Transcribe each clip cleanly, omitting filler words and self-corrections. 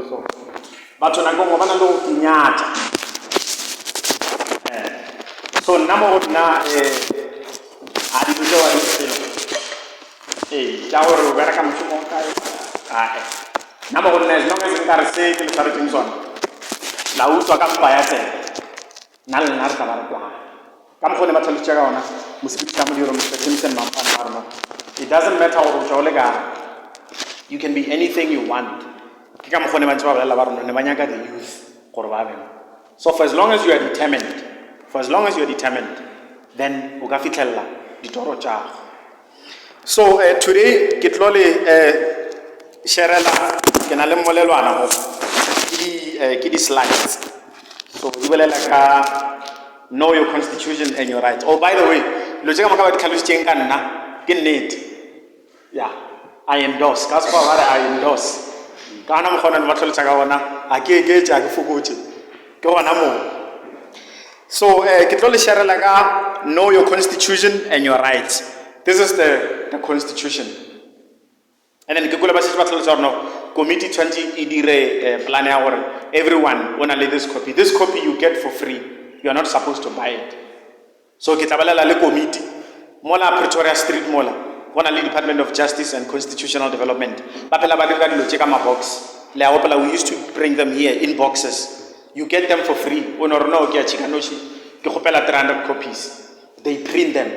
so. Batho nako go bana lo kinyatsa. So namo na a di bile wa di ja o re ka motho kae namo go nna no me sentare se ke le tshwaretseng sona la utswa ka mpa ya tsela nna le nna re ka ba re kwa ka mokgone ba tlhalotse ka ona mosebetsi ka modiro Mr. Simpson mampana ba rona. It doesn't matter gore o tswa o le ka you can be anything you want. Ke ka mokgone ba ntse ba bolela ba rona ne ba nyaka the youth gore ba beng. So for as long as you are determined, then o ka fitlhella ditoro tša go. So today ke tlo le sharela ke na le molelwana mo ke di slides. So di bolela ka know your constitution and your rights. Oh, by the way, lo tšeka maka ba di tlhalositseng ka nna ke nnete. Yeah, I endorse. Ka se ba I endorse. Ka na mokgona ba tlhalotsa ka ona a ke tša ke fokotse ke gona mo. So ke tlo le sharela ka know your constitution and your rights. This is the constitution. And then ke kula ba se ba tlhalotsa no committee 20 e dire plan ya gore everyone wanna leave this copy. This copy you get for free. You are not supposed to buy it. So ke tlabalela le committee mola Pretoria Street mola gona le Department of Justice and Constitutional Development ba phela ba dira dilo tše ka ma box le a opela we used to bring them here in boxes. You get them for free. O no rona o ke a Tshikanoshi ke gopela 300 copies. They print them.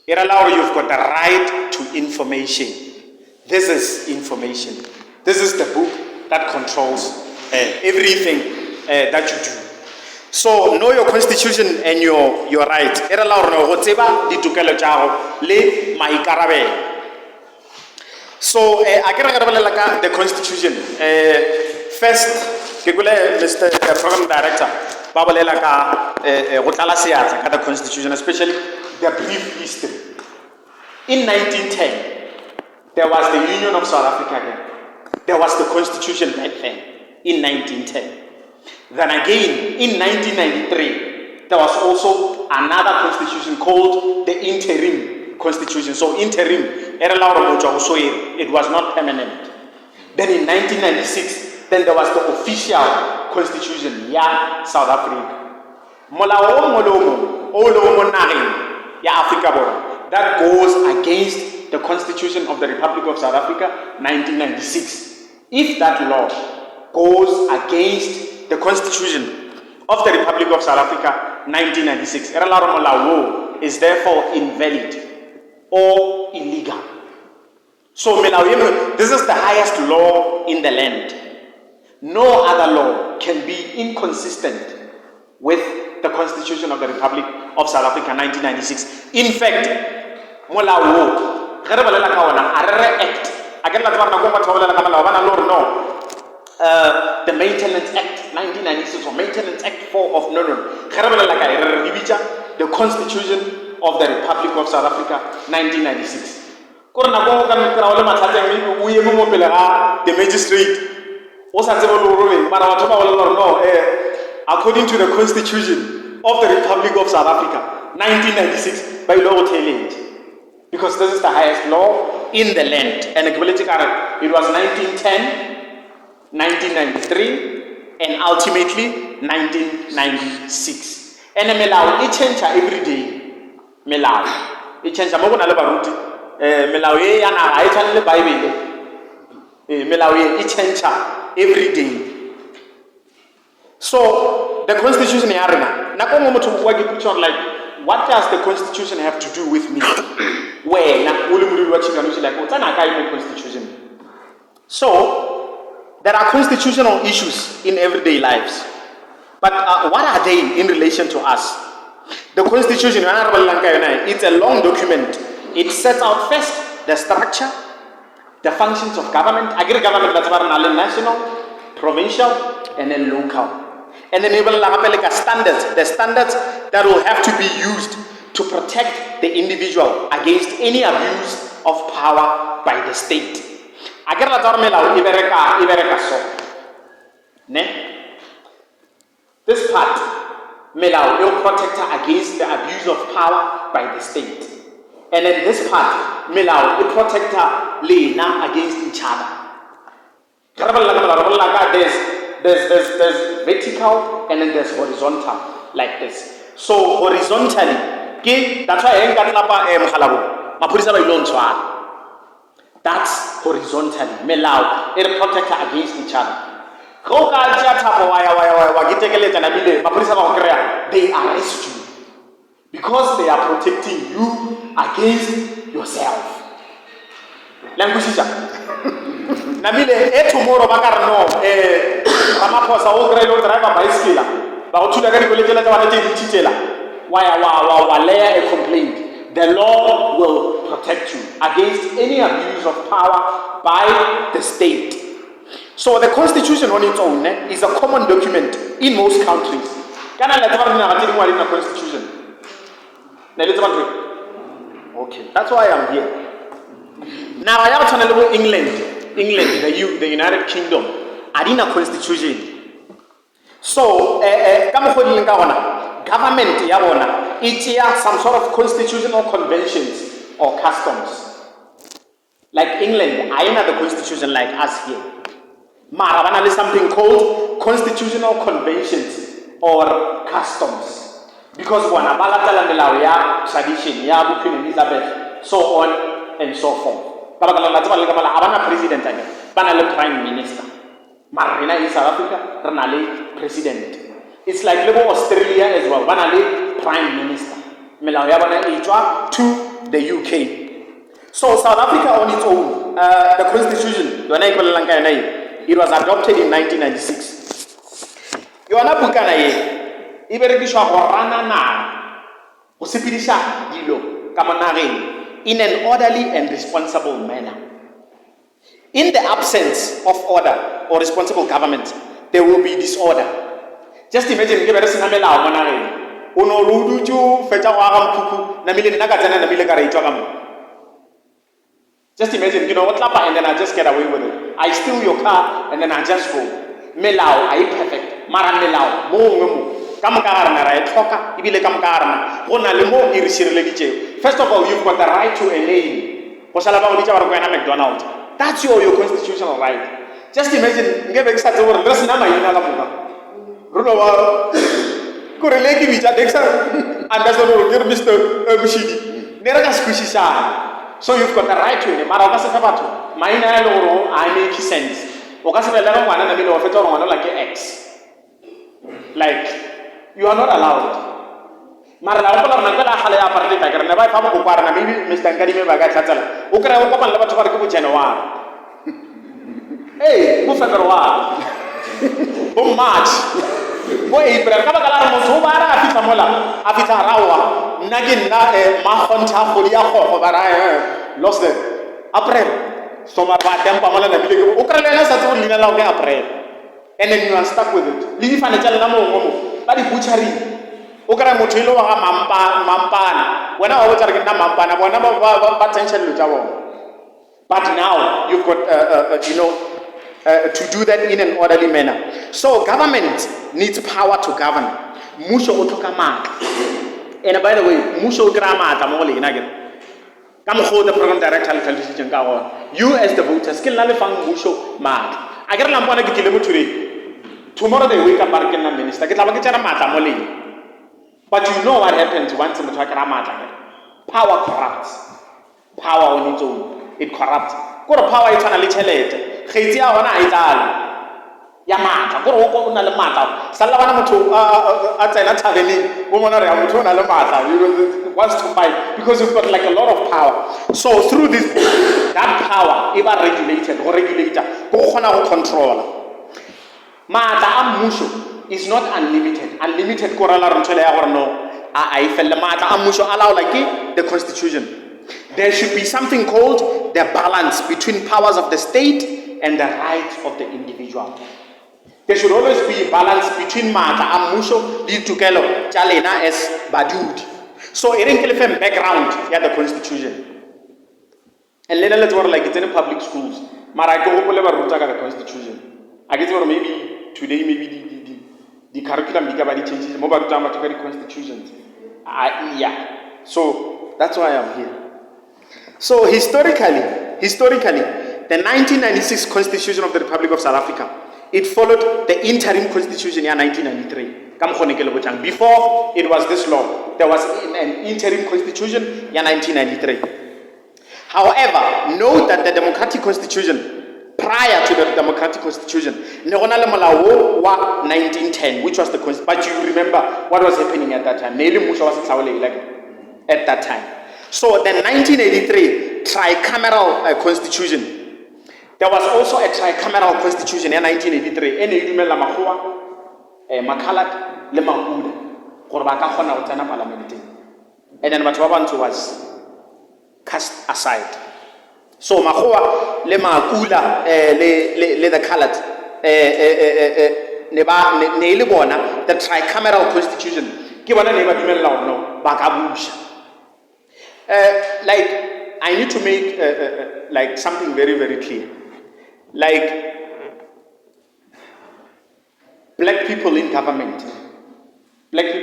It allows you've got the right to information. This is information. This is the book that controls everything that you do. So know your constitution and your rights. It allows you go tseba ditokelo tša gago le maikarabelo. So I can remember the constitution. First, ke gole Mr. Program Director ba bolela ka go tlala seatla ka the constitution, especially the brief history. In 1910, there was the Union of South Africa again. There was the constitution back then in 1910. Then again, in 1993, there was also another constitution called the interim constitution. So interim, it was not permanent. Then in 1996, then there was the official constitution, yeah, South Africa. That goes against the Constitution of the Republic of South Africa, 1996. If that law goes against the Constitution of the Republic of South Africa, 1996, is therefore invalid or illegal. So, this is the highest law in the land. No other law can be inconsistent with the Constitution of the Republic of South Africa, 1996. In fact, the Maintenance Act 1996 or Maintenance Act 4 of the Constitution of the Republic of South Africa 1996. The magistrate according to the Constitution of the Republic of South Africa 1996 by law tailored, because this is the highest law in the land. And it was 1910, 1993, and ultimately 1996. And the Melau, it changes every day. Melau, it changes. Melau, I tell the Bible. Melau, it changes every day. So the Constitution, like, what does the Constitution have to do with me? Where Constitution. So there are constitutional issues in everyday lives, but what are they in relation to us? The Constitution, it's a long document. It sets out first the structure, the functions of government. Government that's national, provincial, and then local. And then standards, the standards that will have to be used to protect the individual against any abuse of power by the state. This part, Melau will protect her against the abuse of power by the state. And then this part, Melau will protect her against each other. There's vertical and then there's horizontal, like this. So horizontally, that's why that's horizontally. Melao, it protect against each other. They arrest you because they are protecting you against yourself. Language Namile, tomorrow Bacarno, Amaposa, all driver bicycle. Why a complaint? The law will protect you against any abuse of power by the state. So the constitution on its own is a common document in most countries. Can I let you know constitution? Okay, that's why I'm here. Now I have to know England, the United Kingdom, are in a constitution. So, government, it's some sort of constitutional conventions or customs. Like England, I know the constitution like us here. Maravana is something called constitutional conventions or customs. Because tradition, Queen Elizabeth, so on and so forth. President, prime minister. Marina in South Africa, Renale president. It's like Australia as well. Banale prime minister. To the UK. So South Africa on its own, the constitution, it was adopted in 1996. Yona bukana ye, iberekishwa go rana na, go sepedisha dilo ka mo nageng in an orderly and responsible manner. In the absence of order or responsible government, there will be disorder. Just imagine, just imagine, you know what, and then I just get away with it. I steal your car and then I just go. Melao, I perfect. Mara melao, mo. First of all, you've got the right to a name. McDonald's. That's your constitutional right. Just imagine, so you've got the right to it. I make sense. Like, you are not allowed. Hey, who figure what? Who March? Who April? Kabakala Mosubara, Afitamola, Afitarawa, Nagin Mahonta, Holia, lost it. April. So my Pamala, Ukraine, Saturn, April. And then you are stuck with it. Leave and tell Namo, but the butchery. Okara Motilo, Mampan. When I was at Mampana, one number attention to but now you've got, to do that in an orderly manner. So government needs power to govern. Musho otokamak. And by the way, musho grama tamoli nugget. Come hold the program director television go on. You as the voter, skill nalifang musho mark. I get a lampona today. Tomorrow they wake up and minister. Get a matamoli. But you know what happens once in the power corrupts. Power on its own. It corrupts. Go to power eternally telete. Khizia wana itala. Yamata. Go to na le mata. Salabana mutu atsena thaveni. Umona re mutu na le mata. Wants to fight because you've got like a lot of power. So through this, that power, either regulated or regulator, go khona go control. Mata amusho is not unlimited. Unlimited korala rumtshele ya gore no. I feel the mata amusho allow like the constitution. There should be something called the balance between powers of the state and the rights of the individual. There should always be a balance between Mata and Musho, Litukelo, Chalena as Badud. So, in the background, you have the constitution. And later, let's work like it's in public schools. Marako the constitution. I guess maybe today, maybe the curriculum changes, mobile the constitutions. Yeah. So, that's why I'm here. So historically, the 1996 Constitution of the Republic of South Africa, it followed the interim constitution in 1993. Before it was this law, there was an interim constitution in 1993. However, note that the democratic constitution, prior to the democratic constitution, 1910, which was the constitution, but you remember what was happening at that time. At that time. So the 1983 tricameral constitution, there was also a tricameral constitution in 1983. And then what was cast aside. So Mahua, le Makula, le the colored, the tricameral constitution. Like, I need to make like something very, very clear. Like, black people in government, like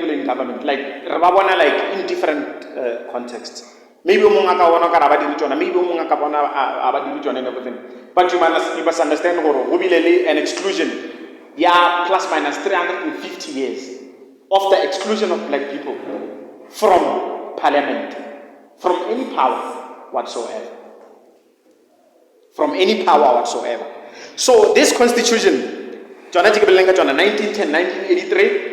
in different contexts. Maybe maybe and everything. But you must understand an exclusion. Yeah, plus minus 350 years of the exclusion of black people from parliament, from any power whatsoever. From any power whatsoever. So this constitution, 1910, 1983,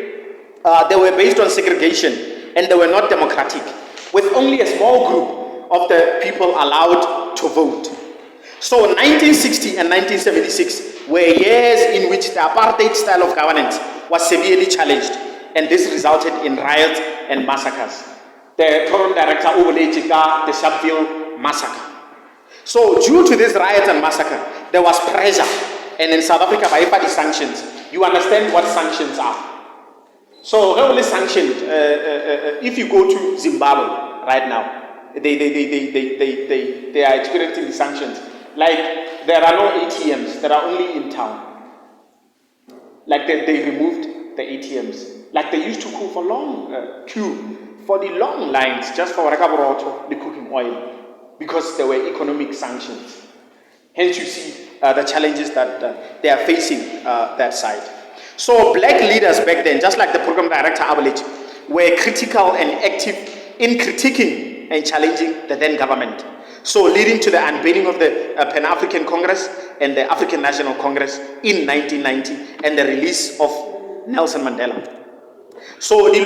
they were based on segregation and they were not democratic, with only a small group of the people allowed to vote. So 1960 and 1976 were years in which the apartheid style of governance was severely challenged, and this resulted in riots and massacres. The program director overlaid the Sharpeville massacre. So due to this riots and massacre, there was pressure, and in South Africa, by the sanctions, you understand what sanctions are. So heavily sanctioned, if you go to Zimbabwe right now, they are experiencing the sanctions. Like, there are no ATMs, there are only in town. Like, they removed the ATMs. Like, they used to queue for long, for the long lines, just for the cooking oil, because there were economic sanctions. Hence, you see the challenges that they are facing that side. So black leaders back then, just like the program director Abelet, were critical and active in critiquing and challenging the then government. So leading to the unveiling of the Pan-African Congress and the African National Congress in 1990 and the release of Nelson Mandela. So back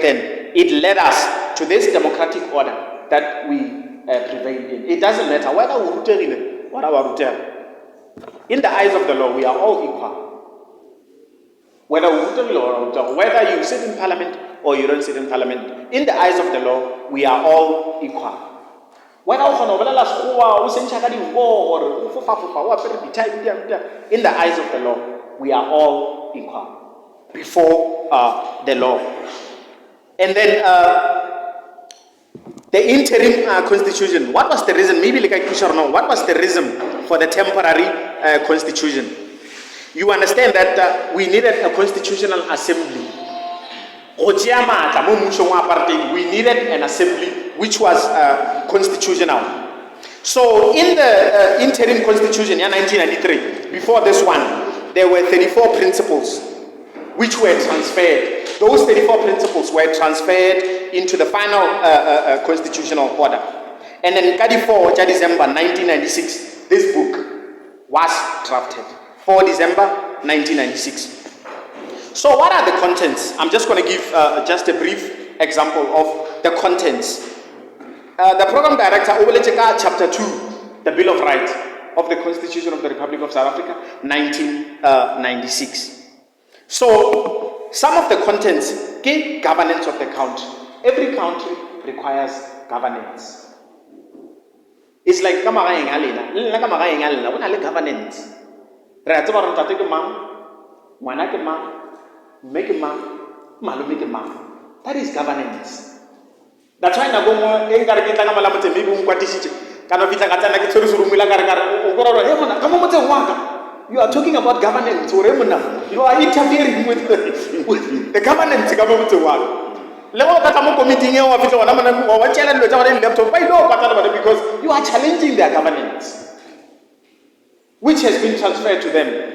then, it led us to this democratic order that we prevail in. It doesn't matter whether we root in it or our root. In the eyes of the law, we are all equal. Whether you sit in parliament or you don't sit in parliament, in the eyes of the law, we are all equal. In the eyes of the law, we are all equal before the law. And then the interim constitution, what was the reason? Maybe like I should know, what was the reason for the temporary constitution? You understand that we needed a constitutional assembly. We needed an assembly which was constitutional. So in the interim constitution in 1993, before this one, there were 34 principles which were transferred. Those 34 principles were transferred into the final constitutional order. And then 4 December 1996, this book was drafted. 4 December 1996. So what are the contents? I'm just going to give just a brief example of the contents. The program director, Obelecheka, chapter 2, the Bill of Rights of the Constitution of the Republic of South Africa, 1996. So some of the contents give governance of the country. Every country requires governance. It's like governance. That is governance. That's why you are talking about governance. You are interfering with the governance. committing because you are challenging their governance, which has been transferred to them.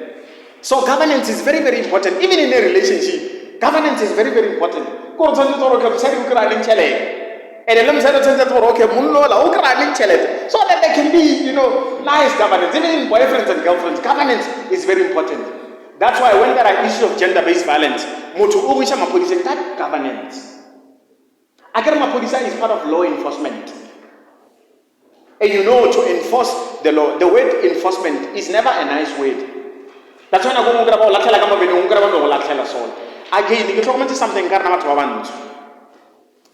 So governance is very, very important. Even in a relationship, governance is very, very important. And so that there can be, nice governance. Even in boyfriends and girlfriends, governance is very important. That's why when there are issues of gender-based violence, that governance. Police is part of law enforcement. And to enforce the law, the word enforcement is never a nice word. That's why I go again, you can something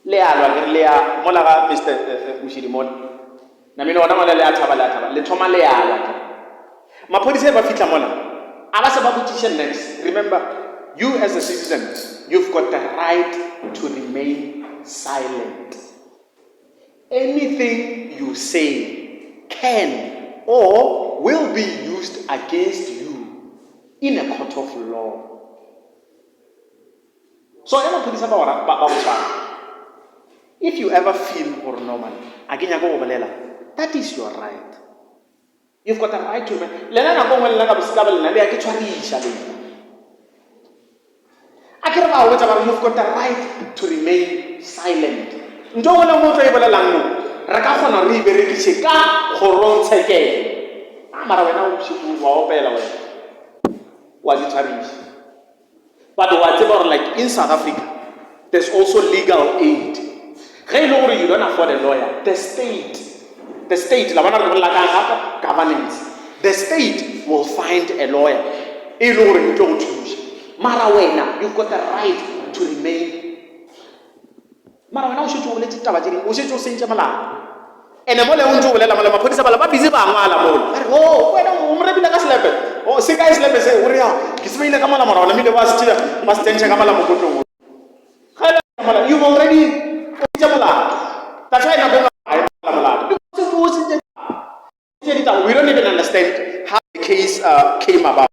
Molaga Mr. Mushirimon. Namino Namalea Tabala, Letoma Lea. Mapolice Bafita Mola. Abasababu teacher next. Remember, you as a citizen, you've got the right to remain silent. Anything you say can or will be used against you in a court of law. So, if you ever feel or normal, that is your right. You've got a right to remain. You've got the right to remain silent. But whatever, like in South Africa, there's also legal aid. You don't afford a lawyer. The state, governance, the state will find a lawyer. Marawena, you've got the right to remain. Marawena, and a mole unto la police about busy oh, sick guys, let me say, Kismina Kamala, must Kamala. You've already that's why we don't even understand how the case came about.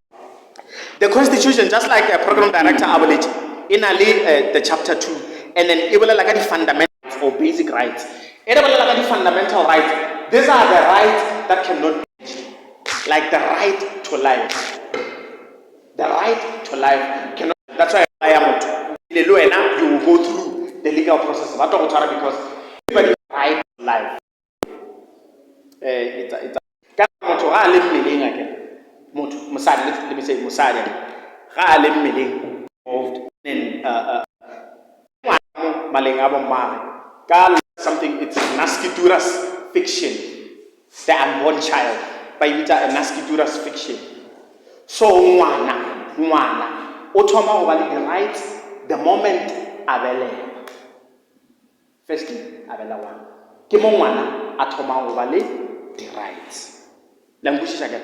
The Constitution, just like a program director Abalage, in Ali, the chapter 2, and then it will like the fundamentals or basic rights. It will like the fundamental rights. These are the rights that cannot be changed. Like the right to life. The right to life cannot. That's why I am you will go through the legal process because everybody has right to life. Let me say Musadi. Something, it's Naskituras fiction. The unborn child. By a Naskituras fiction. So Mwana. Otoma over the rights the moment available. Firstly, Avela one. Kimongwana atoma over the rights. Language again.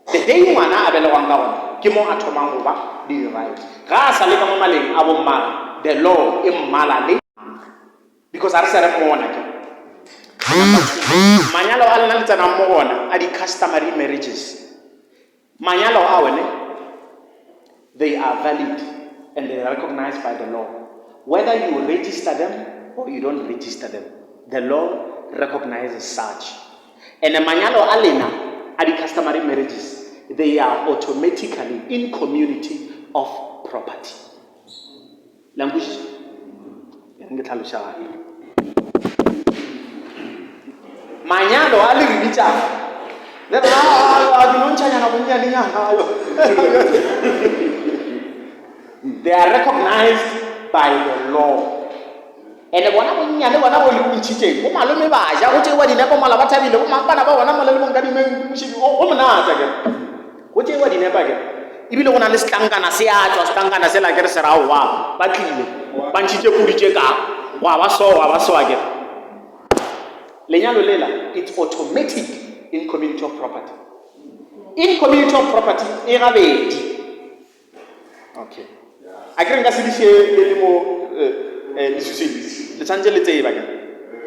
The day Mwana Avela one down, Kimon atoma over the rights. Rasa Lika Maling Aboma, the law in Malale. Because I said Manyalo Alanalita Namona are the customary marriages. Manyalo Awene, they are valid and they are recognized by the law. Whether you register them or you don't register them, the law recognizes such. And the Manyalo Alena are the customary marriages. They are automatically in community of property. Language. Manyalo ali richa. They are recognized by the law. And one of them, it's automatic in community of property. In community of property, okay. I can't see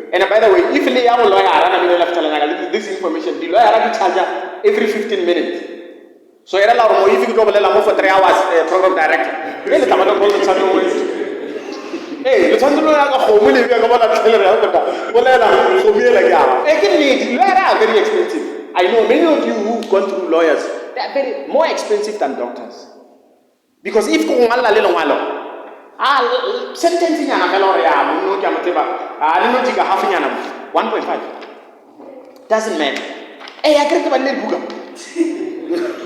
and by the way, if the lawyer this information, the lawyer charge every 15 minutes. So if you go for 3 hours, program director. Hey, le tshwanetse le ka kgomo le ka bona tlhele re a go bolela kgomo e la ka. Ke nnete, lawyers are very expensive. I know many of you who've gone through lawyers, they are very more expensive than doctors. Because if go ngala le lengwalo, sentence nyana fela re ya mo ke a moteba, le no tika half nyana 1.5. Doesn't matter. Hey, I can't ba le buka.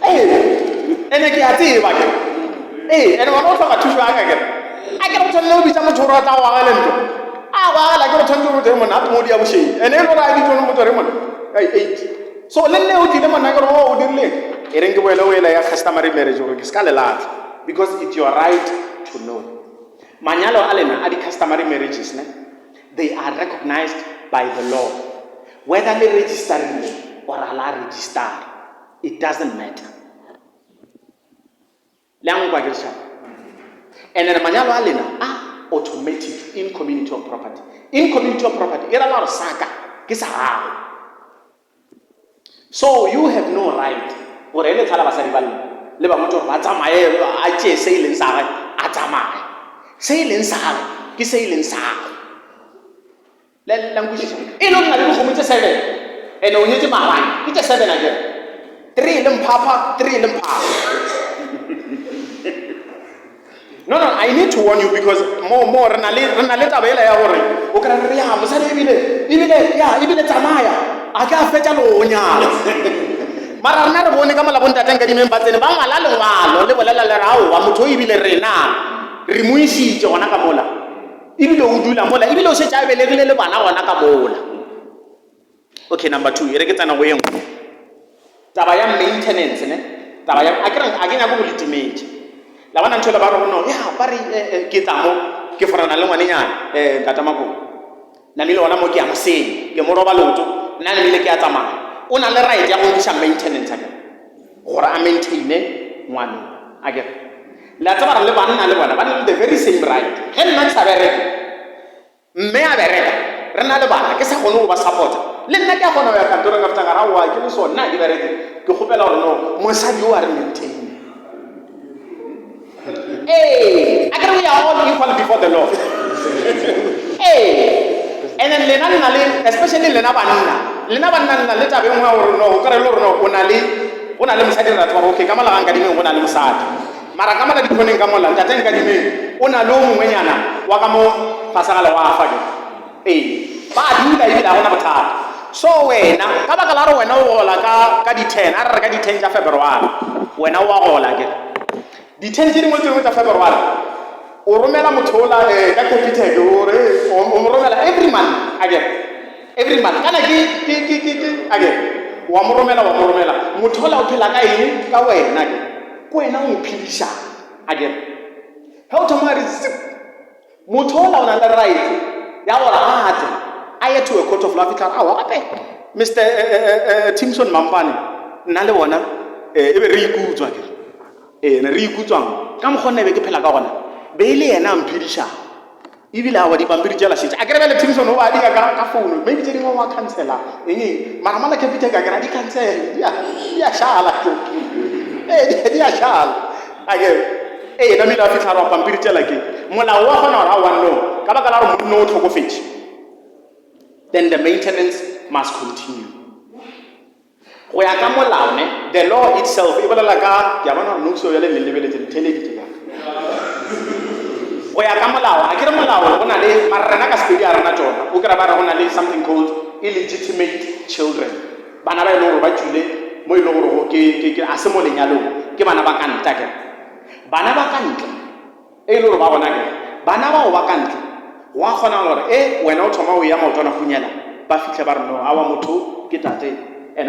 Hey, ene ke a tseba ke. Hey, ene wa no tloga thuso aka ke. A ke re tsone o bitsa motho ro tla wa ga lento. Wa la ke re tsone mo mo na mo dia bo shei. Ene lo ra di tsone mo tsore mo. Hey, 8. So le o dile mona ke re o dirile. E reng ke boela o ela ya customary marriage go ke ska le latla because it's your right to know. Manyalo alena adi customary marriages ne. They are recognized by the law. Whether they register or ala register, it doesn't matter. Langwa ke sha. And then manyalo alena automatic in community of property. In community of property, era la saka ke sa. So you have no right. Or ele thala basadi ba le ba motho ba tsamaye a tse se ileng sa ga a tsamaye. Se ileng sa ga ke se ileng sa ga. Le language e lo nna le go motse 7. Ene o nyetse mabane ke tse 7 a ke. 3 le mpapa, 3 le mpapa. No, I need to warn you because more rena le tabela ya gore o kra re ya mosadi ibile tsamaya a ka fetsa lo nyala. Mara rena re bone ka mola bonta teng ka dimeng ba tsene ba ngala lengwalo le bolela le rao wa motho ibile rena re mo isitse gona ka mola ibile o dula mola ibile o se tsa belegile le bana gona ka mola. Okay, number 2 ere ke tsana go yeng taba ya maintenance ne taba ya a ke nya go letimate la bana nthola ba re no ya ba re ke tsamo ke forana le ngwanenyana ntata mako na le ona mo ke a moseng ke mo roba lotso nna le ke a tsamaya o na le right ya go disa maintenance ka gore a maintain ngwana a ke la tsaba re le bana le bona ba le the very same right ge nna ke sa bereka mme a bereka re na le bana ke sa gone go ba support le nna ke a gona ya kantorong after ga rawa ke le so nna di bereke ke gopela gore no mosadi o a re maintain. Hey, I can we are all equal before the law. Hey, and then especially Lena Banana let up no, Unali Musadi, okay, Kamala Angadi, Unali Musad. Marakamada depending Kamola, Tatenka, Unalu, Wenyana, Wakamo, Pasala Wafag. Hey, but you like it, I want to so when Kabakalaro when I like Gadi 10, I Gadi 10 February, when I walk like it. The 10 mo tswe tsa February o romela mothola ka computer ke ore o romela every month kana ke wa mo romela mothola o phela ka eng ka wena ke wena o phidisha how to marry mothola o na le right ya gore a ye to a court of law fitla wa gape Mr Timson Mampane nna le bona e be re ikutswa ke ne re ikutswang ka mogone be ke phela ka gona be ile yena mphidisha ibile a wa di pampiri tšela shitse a kere bele Timson o ba di ka phone maybe tse dingwe wa cancela eng mara mala capita ka kera di cancel ya shala dia shala age na mila fitla ro pampiri tšela ke molao wa gona ra wa no ka baka la re mo tlhokofetse then the maintenance must continue. We are Kamolane, the law itself, Ibalaka, Yamana Nuxo, Yelebellet, Teledita. We are Kamalao, I get a Malao, Onale, Maranaka Spiria Nato, Ugrabara Onale, something called illegitimate children. Banara no Bachule, Moilo, Asemolialo, Kibanabakan Taker. Banabakan, Elo Babanaka, Banaba Wakanti, Wahana, when Otoma we are Motona Funyala, Bafika Barno, our moto, Kitate. And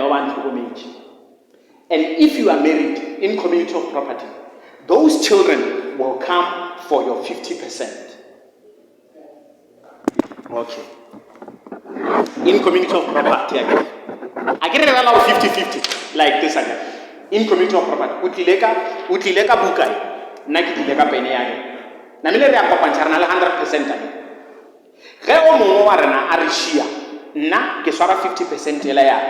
if you are married in community of property, those children will come for your 50%. Okay. In community of property again. I get it allow 50-50 like this again. In community of property. Utileka bukai. Nakitileka peneage. Namile ya papancharna 100% again. Geo mo warena arishia. Na keswara 50% ela ya.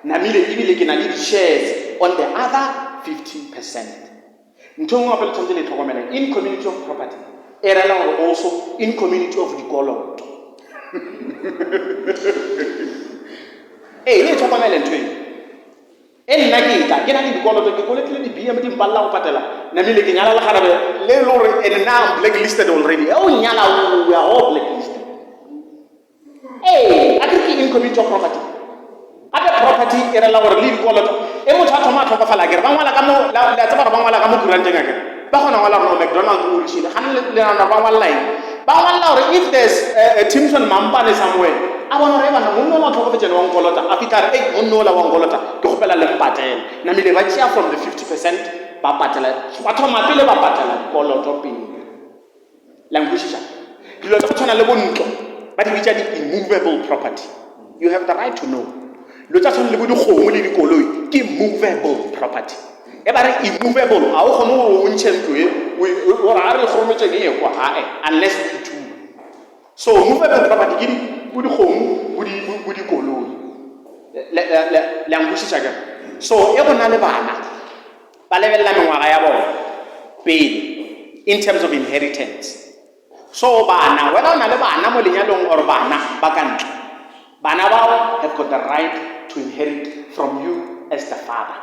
Namile ibile ke na le shares on the other 50%. Ntongo apel tshwanetse le tlhokomela in community of property. also in community of the Golot. Let's talk about it. En nagita kena di Golot ke kolekile di BM di balla patela na mile ke nyala la kharabe le lore and now blacklisted already. Oh nyala we are all blacklisted. Agree in community of property. Other property era la or lead Golot. E mo tshwa thoma tlhoka fala ke ba ngwala ka mo la tsaba ba ngwala ka mo kuranteng ake. Ba gona ngwala no McDonald's o rishile ga le na ba ngwala line. Ba ngwala or if there's a Timson Mampane somewhere. I want to remember, no one talk about General Golota. After 8, no one Golota. To Hopela Lempatel. Namile Vachia from the 50%. Papatela. Swatomatele Papatela. Golotopi. Langusha. You are not on a level, but which are the immovable property. You have the right to know. Lotas on level home will be called immovable property. Every immovable, our home won't change to it. We are unless we do. So movable property. Good home, good color. Language again. So, paid in terms of inheritance. So, Bana, whether Nalabana, or Bana, Bakan, Bana have got the right to inherit from you as the father.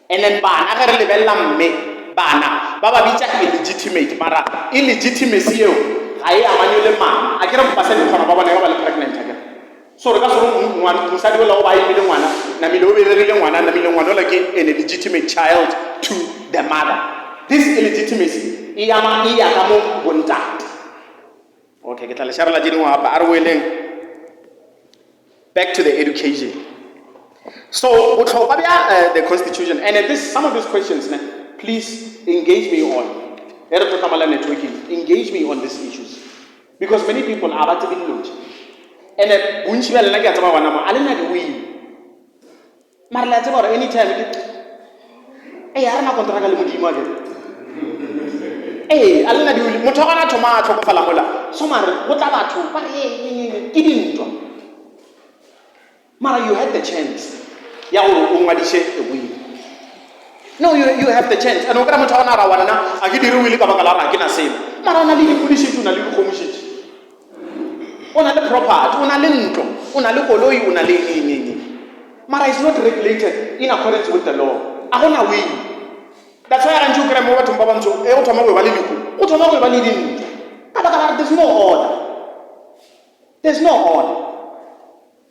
And then Bana, me, Bana, Baba Bicha illegitimate, Mara, illegitimacy. I am manually man. I cannot pass any for a Baba never pregnant again. So the person one Musadi will buy $1,000,000, Namido $1,000,000, and $1,000,000 again, an illegitimate child to the mother. This illegitimacy, Iyama Iyakamo Bunta. Okay, get a Sharla Jinwa, are willing. Back to the education. So, the Constitution, and this some of these questions, please engage me on. Engage me on these issues. Because many people are about to be looked. And Bunchwell Nagatabana, I didn't have win. Marlataba anytime. Hey, I don't know what hey, I don't know Motana tomato Palamola. Somar, what about you? Mara, you had the chance. Yaw Umadishe win. No, you have the chance. And Okamatana Rawana, I give you really Kabakala, I can say. Marana Lili Pulishi, una little Homishi. Una the proper, una linko, una locoloy, una lini. Mara is not regulated in accordance with the law. I wanna win. That's why I'm trying to come over to Babanzo, Eotomo Validu. Otomo Validin. There's no order. There's no order.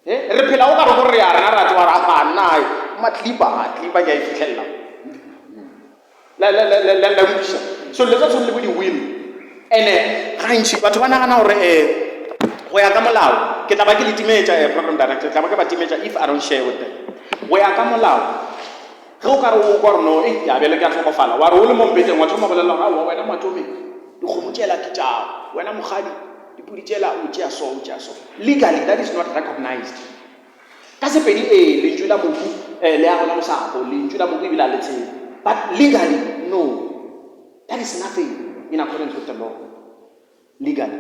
Repela Korea, Naratwara, Nai, Matliba Yaitella. So let us only win. And Heinz, but one hour, where Kamalao, Ketabaki Timaja, program director, Kabaka Timaja, if I don't share with them. Where Kamalao, Hokaro Gorno, Yabelega Fala, while Olomon Bit and Watomala, when I'm at me, the Homutella Kita, when I'm Hadi, the Puritella, Ujaso. Legally, that is not recognized. Casapedi, Linjula Muku, Leona Sapo, Linjula Mukila, let's say. But legally, no. That is nothing in accordance with the law. Legally.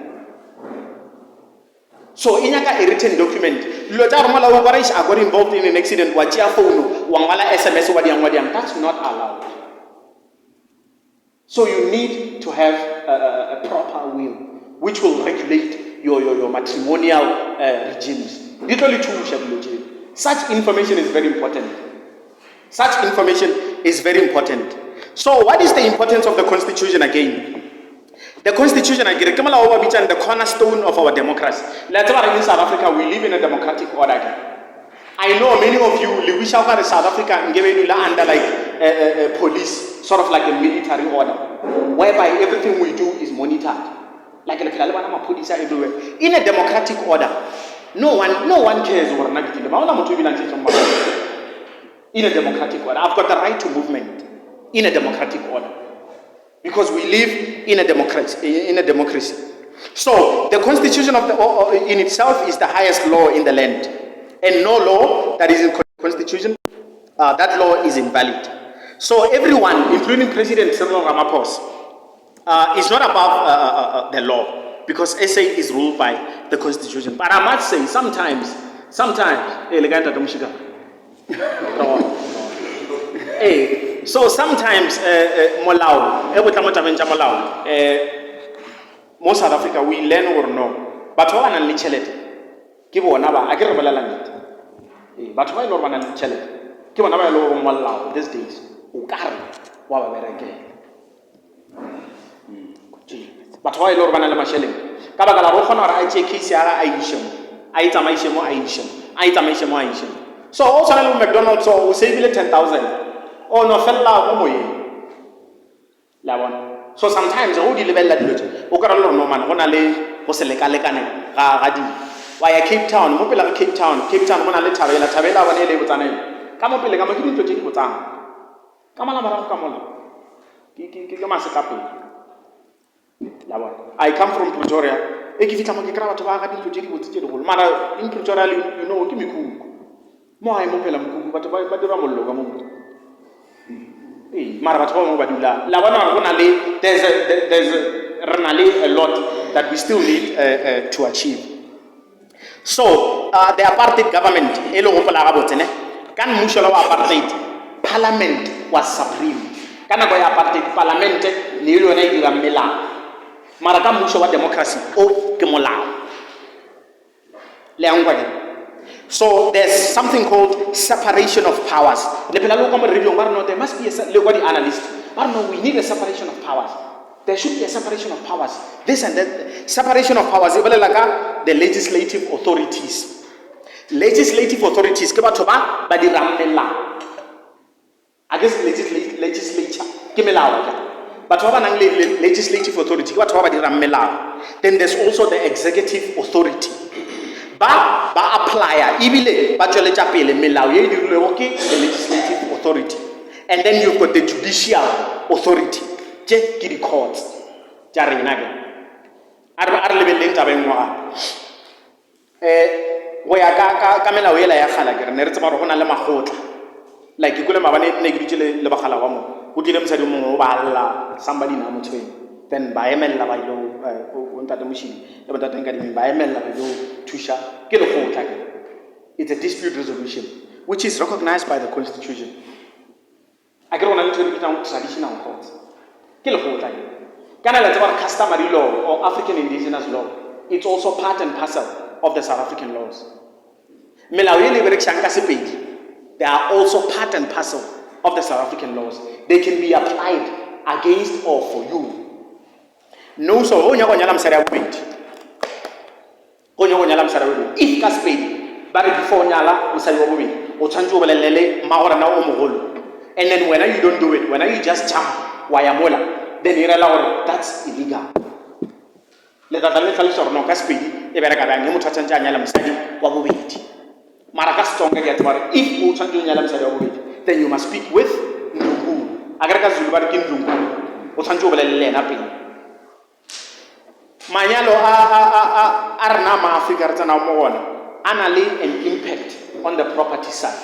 So, in a written document, Lotarmala Ubarish are got involved in an accident, Wajia phone, Wangala SMS, Wadiang, that's not allowed. So, you need to have a proper will, which will regulate your matrimonial regimes. Literally, two. Such information is very important. Such information is very important. So, what is the importance of the Constitution again? The Constitution, again, the cornerstone of our democracy. Let's say in South Africa, we live in a democratic order. I know many of you live in South Africa and give it under like police, sort of like a military order, whereby everything we do is monitored. Like police are everywhere. In a democratic order, no one cares over negative. In a democratic order, I've got the right to movement. In a democratic order, because we live in a democracy. So the Constitution in itself is the highest law in the land, and no law that is in the Constitution, that law is invalid. So everyone, including President Cyril Ramaphosa, is not above the law, because SA is ruled by the Constitution. But I must say, sometimes, so sometimes Molau, mo South Africa we learn or no batho ba nang le tšhelete ke bona ba a ke re bolela nnete batho ba ile gore ba nang le tšhelete ke bona ba ile gore molao these days o ka re wa ba berekela batho ba ile gore ba nang le masheleng ka baka la go kgona gore a tšee case ya ga a iše mo a e tsamaise mo a iše a e tsamaise mo a iše so o tshwana le McDonald's so o savile 10,000 o no fella mo moyeng la bona so sometimes go di lebella dilo tse o ka re le no man go na le go se lekalekane ga di wa ya Cape Town mo pele ga Cape Town mo na le Thabela bone le botsaneng ka mo pele ka mo ke dintlo tse di botsang ka mala mara ka mola ke masekapeng la bona I come from Pretoria e ke fitla mo ke kra batho ba ga dintlo tse di botse tse di golo mara in Pretoria you know ke mekuku mo ai mo pela mekuku batho ba dira mollo ka mo mara batho ba mo ba dula la bona go na le there's a lot that we still need to achieve. So the apartheid government e le go pola ga botsene ka mmušo wa apartheid parliament was supreme ka nako ya apartheid parliament le yona e dira melao mara ka mmušo wa democracy o ke molao le angwa. So there's something called separation of powers. There must be look at the analyst. But no, we need a separation of powers. There should be a separation of powers. This and that. Separation of powers. The legislative authorities. Legislative authorities. I guess legislature. But legislative authority. Then there's also the executive authority. Ba apply ibile ba tšweletša pele melao ye dirilwego ke the legislative authority, and then you've got the judicial authority tše ke di courts tša rena ke a re lebeleng taba engwe go ya ka melao ela ya kgala ke re ne re tseba gore go na le makgotla like ke kole mabane ne ke dutse le bagala wa mo go dile mosadi mongwe o ba alla somebody na motshweng then ba emella ba ilo o ntate mošidi le botate nka dimeng ba emella ba ilo thusha ke lekgotla ke it's a dispute resolution which is recognized by the constitution a ke re gona le ntho e re bitang traditional courts ke lekgotla ke kana le tseba customary law or African indigenous law it's also part and parcel of the South African laws melao ye le berekšang ka sepedi they are also part and parcel of the South African laws. They can be applied against or for you. No, so go nyaka nyala msara bobedi. Go nyaka nyala msara bobedi. If ka spedi, ba re before nyala msara bobedi, o tshwantse o bolelele magora na o mogolo. And then when you don't do it, when you just jump wa ya mola, then you realize that's illegal. Le tata le tlhalosa gore no ka spedi e bereka bang le motho a tshwantse a nyala msadi wa bobedi. Mara ka setsonga ke a tseba if o tshwantse o nyala msadi wa bobedi, then you must speak with ndungu. Agara ka Zulu ba re ke ndungu. O tshwantse o bolelele ena pele. Manyalo a rena ma-Afrika re tsena mo gona a na le an impact on the property side.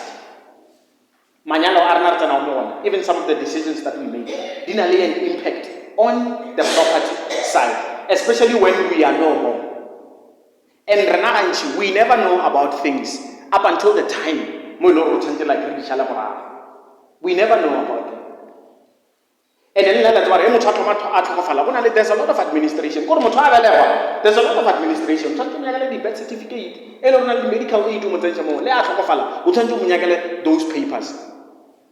Manyalo a rena re tsena mo gona, even some of the decisions that we make, di na le an impact on the property side, especially when we are no more. And rena gantši, we never know about things up until the time mo e le gore o tshwanetse like re di šala morago. We never know about them. And then there's a lot of administration. There's a lot of administration. The birth certificate, the medical aid, those papers.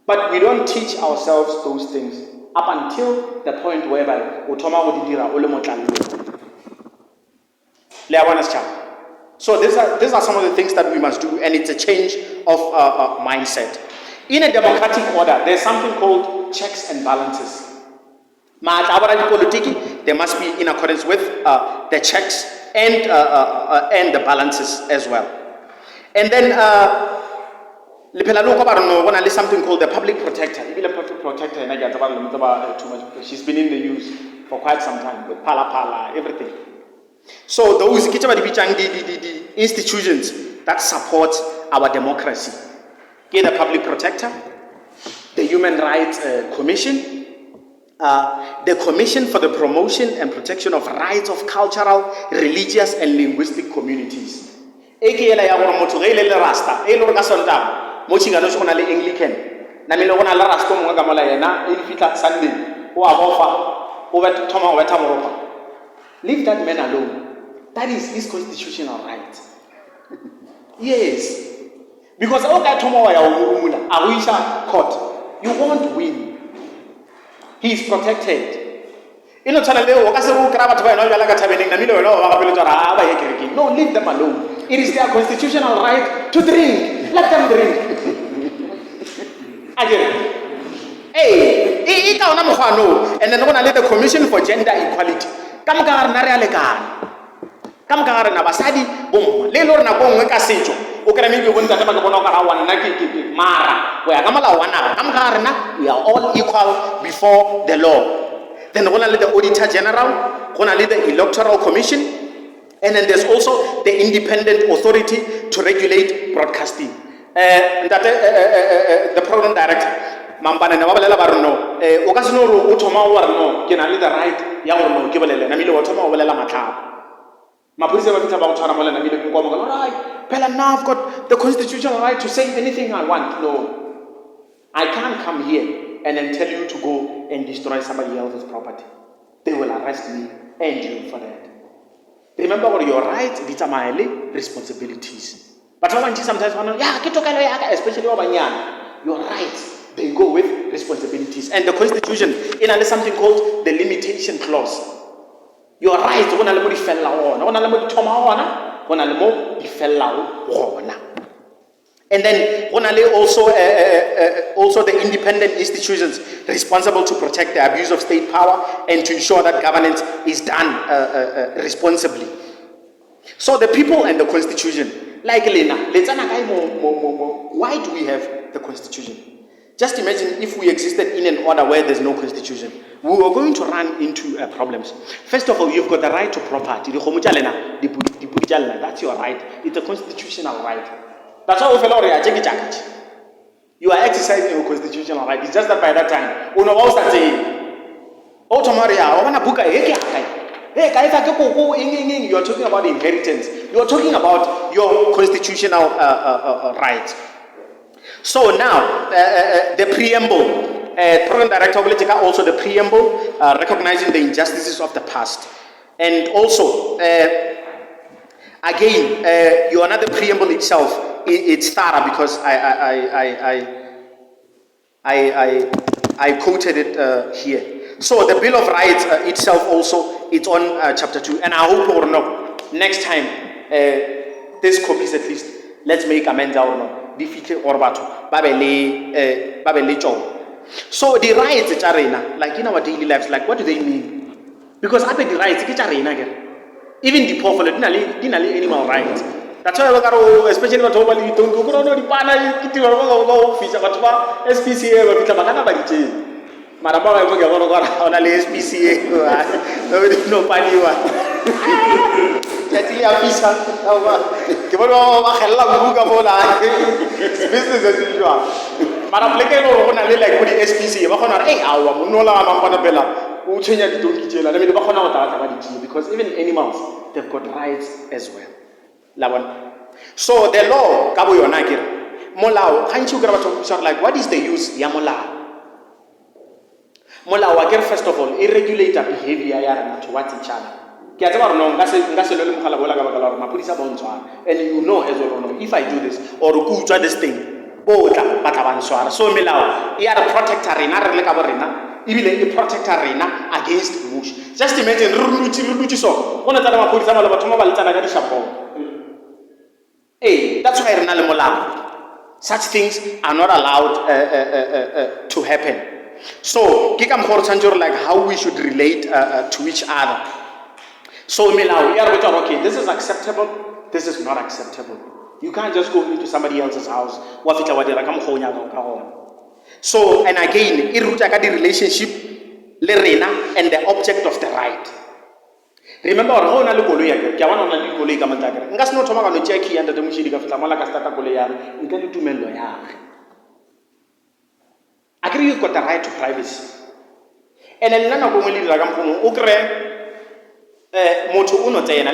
But we don't teach ourselves those things up until the point whereby so these are some of the things that we must do, and it's a change of mindset. In a democratic order, there's something called checks and balances. They must be in accordance with the checks and the balances as well. And then something called the public protector. She's been in the news for quite some time with Pala, everything. So those the institutions that support our democracy. The public protector, the Human Rights Commission, the Commission for the Promotion and Protection of Rights of Cultural, Religious and Linguistic Communities. Anglican. Leave that man alone. That is his constitutional right. Yes. Because court, you won't win. He is protected. No, leave them alone. It is their constitutional right to drink. Let them drink. Again. Hey, and then when I let the Commission for Gender Equality come basadi boom lelo na bongwe ka setso o kra maybe bontsha ka bona ka rawana na ke mara we ka malawana ka mgare na we are all equal before the law. Then gona le the Auditor General, gona le the Electoral Commission, and then there's also the Independent Authority to Regulate Broadcasting. The Program Director mampane na babalela ba reno o ka seno o thoma o reno ke na le the right ya gore no ke bolele na mile o thoma o bolela matlhapa. Mapolisa ba fitla ba go tshwana molela mile ko mo right pela now I've got the constitutional right to say anything I want. No, I can't come here and then tell you to go and destroy somebody else's property. They will arrest me and you for that. Remember what your rights determine responsibilities. But sometimes especially your rights, they go with responsibilities. And the Constitution, has something called the limitation clause. Your rights, and then also the independent institutions responsible to protect the abuse of state power and to ensure that governance is done responsibly. So the people and the Constitution, like Lena, why do we have the Constitution? Just imagine if we existed in an order where there's no Constitution. We were going to run into problems. First of all, you've got the right to property. That's your right. It's a constitutional right. That's why you are exercising your constitutional right. It's just that by that time, you are talking about inheritance. You are talking about your constitutional rights. So now, the preamble, Program Director will take also the preamble, recognizing the injustices of the past. And also, again, you another preamble itself, it's thorough because I quoted it here. So the Bill of Rights itself also, it's on chapter 2. And I hope or no, next time, this copies at least, let's make amends or no. So the rights are like in our daily lives, like what do they mean? Because after the rights, even the poor, animal rights. That's why especially what don't go to the pana, SPCA, Maraba on a SPCA, no party. Business as usual. Like SPCA, because even animals, they've got rights as well. So the law, like what is the use? First of all, it regulates behavior towards each other. And you know as well, if I do this or go to this thing, so Milau, he had a protector against bush. Just imagine hey, that's why such things are not allowed to happen. So, like how we should relate to each other. So, okay, this is acceptable, this is not acceptable. You can't just go into somebody else's house. So, and again, the relationship and the object of the right. Remember, agree you've got the right to privacy. And then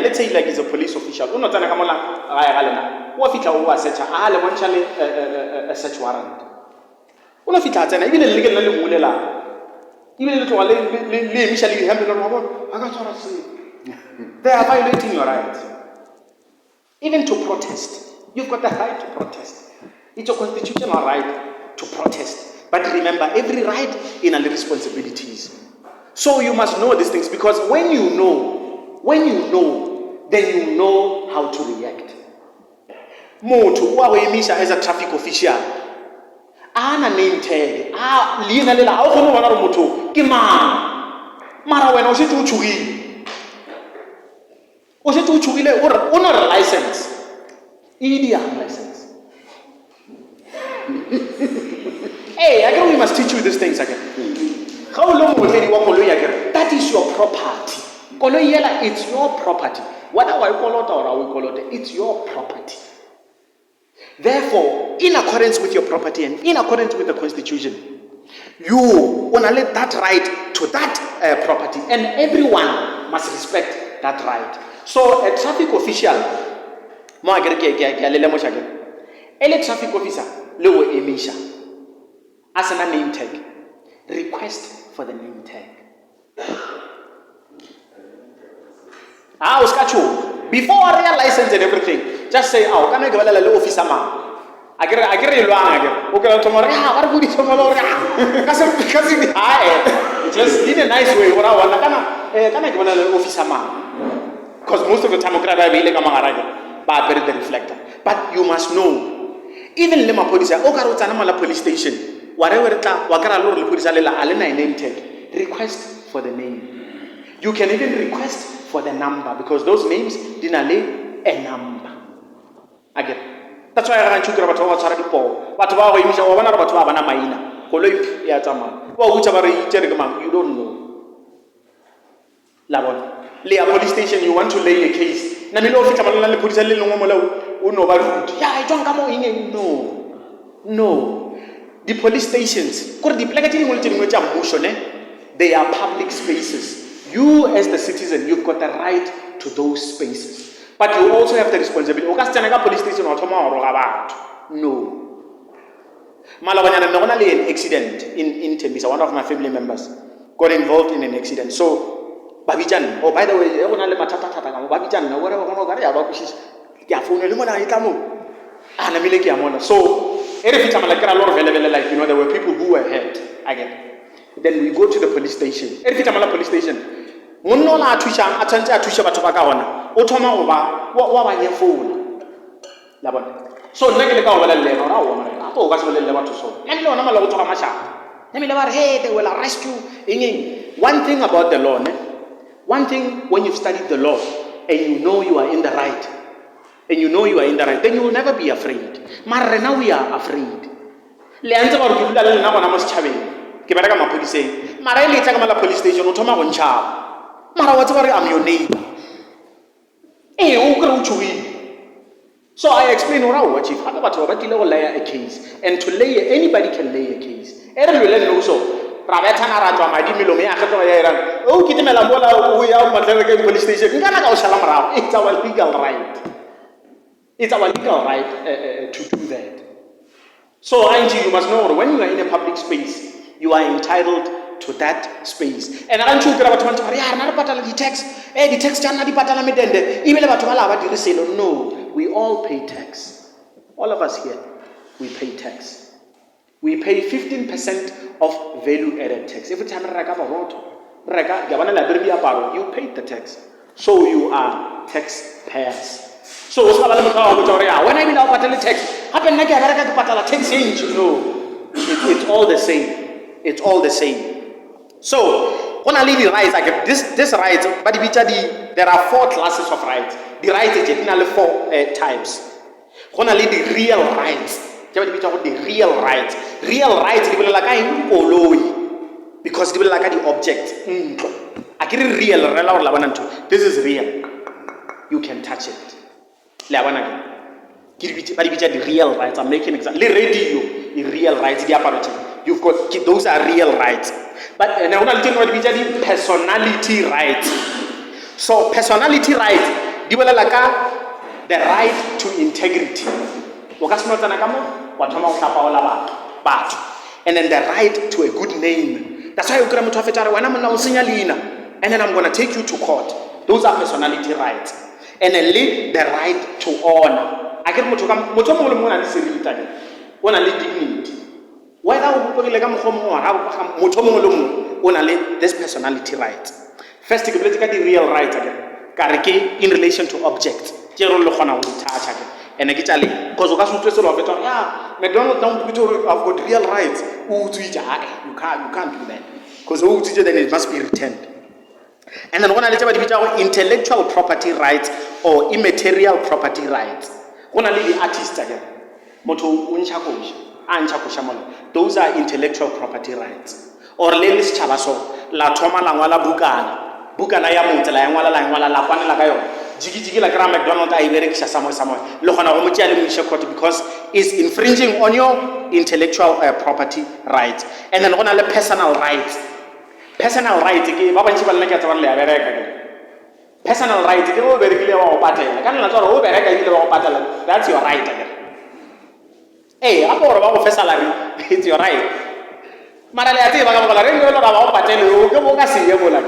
let's say like he's a police official. A search warrant. Even They are violating your rights. Even to protest. You've got the right to protest. It's a constitutional right to protest. But remember, every right in a responsibilities. So you must know these things, because when you know, then you know how to react. Motho wa go emisha as a traffic official. Ana name tag. Leina lela a go bona gore motho ke mang. Mara wena o se o tshugile. O se o tshugile o na re license. Idia license. Hey, again we must teach you these things again. How long will you walk again? That is your property. Koloyela, it's your property. Whether I call it or I will call it, it's your property. Therefore, in accordance with your property and in accordance with the Constitution, you want to let that right to that property, and everyone must respect that right. So a traffic official, a traffic officer, lewo emisha, as a name tag, request for the name tag. Before real license and everything, just say, "Oh, can I give a little officer man?" I get it wrong again. Okay, tomorrow, what would you tomorrow? Just in a nice way. What I want, can I give a little officer man? Because most of the time, I be like a mangaraga, but very the reflector. But you must know, even Lema police, Okarutana police station, whatever Wakara Lord police alena name tag, request for the name. You can even request for the number, because those names didn't lay a number. Again. That's why I chukura batho ba tshwara dipo. Batho ba go imisha wa bona batho ba bana maina. Koloi ya tsama. Wa go tshaba re itsere ke mang, you don't know. La bona. Le a police station, you want to lay a case. Na milo fitla malala le police le lengwe mola o no ba ruti. Ya tswang ka mo eng no. The police stations, gore di plaka tse dingwe le tse dingwe tsa mmuso ne, they are public spaces. You as the citizen, you've got the right to those spaces. But you also have the responsibility. Okastana police station or no. Malabanyana no an accident in Tembisa. One of my family members got involved in an accident. So Babijan, oh by the way, Babijan, whatever. So every time like there were people who were hurt again. Then we go to the police station. Every time police station. Monola atusha atante atusha batho ba ka hona o thoma o ba nye phone la bona so nna ke le ka o bala le lena ora o bona a go ka se le batho so nna le ona mala go tsoga mashaka nna le ba re hey they will arrest you ingeng. One thing about the law, one thing when you've studied the law and you know you are in the right, then you will never be afraid. Mara now we are afraid. Le antse ba re ke dula le nna bona mo setšhabeng ke bereka maphodiseng mara e le tsa ka mala police station o thoma go ntšhaba. Mara what's about I'm your neighbor. So I explain what chief. How about to lay a case, and to lay anybody can lay a case. Also, oh, we are police station. It's our legal right. It's our legal right to do that. So you must know when you are in a public space, you are entitled to that space. And I don't about the tax. The tax no, we all pay tax. All of us here, we pay tax. We pay 15% of value added tax. Every time you pay the tax. So you are taxpayers. So when I mean I'll tax, no, it's all the same. It's all the same. So, when I leave the rights, like this rights, but there are 4 classes of rights. The rights are generally 4 types. When I leave the real rights, the real rights. Real rights, they will like because they will like the object. I get it real. This is real. You can touch it. The real rights. I'm making example. The radio, the real rights, the apparatus. You've got those are real rights. But personality rights. So personality rights, the right to integrity. And then the right to a good name. That's why you and then I'm going to take you to court. Those are personality rights. And a lead the right to honor. I get dignity. Whether this personality right. First, you get the real right again. In relation to objects. And I get because yeah, McDonald's have got real rights. You can't do that. Because then it must be returned. And then when I about intellectual property rights or immaterial property rights, when I the artist again, those are intellectual property rights. Or lelis chalaso, la toma la ngwala bukana ya monte la ngwala la kwana la kayo. Jigi la gram McDonald I berekisha somewhere. Lokana go mutya le mwisha court because it's infringing on your intellectual property rights. And then on a personal rights. Personal right ke ba bantsi ba nna ke tsawana le ya bereka ke personal right ke go berekile wa go patela ka nna tsara go bereka ile wa go patela that's your right again a go ba go fe salary it's your right mara le ati ba ka ba re le ba go patela o ke bo ka se ye bola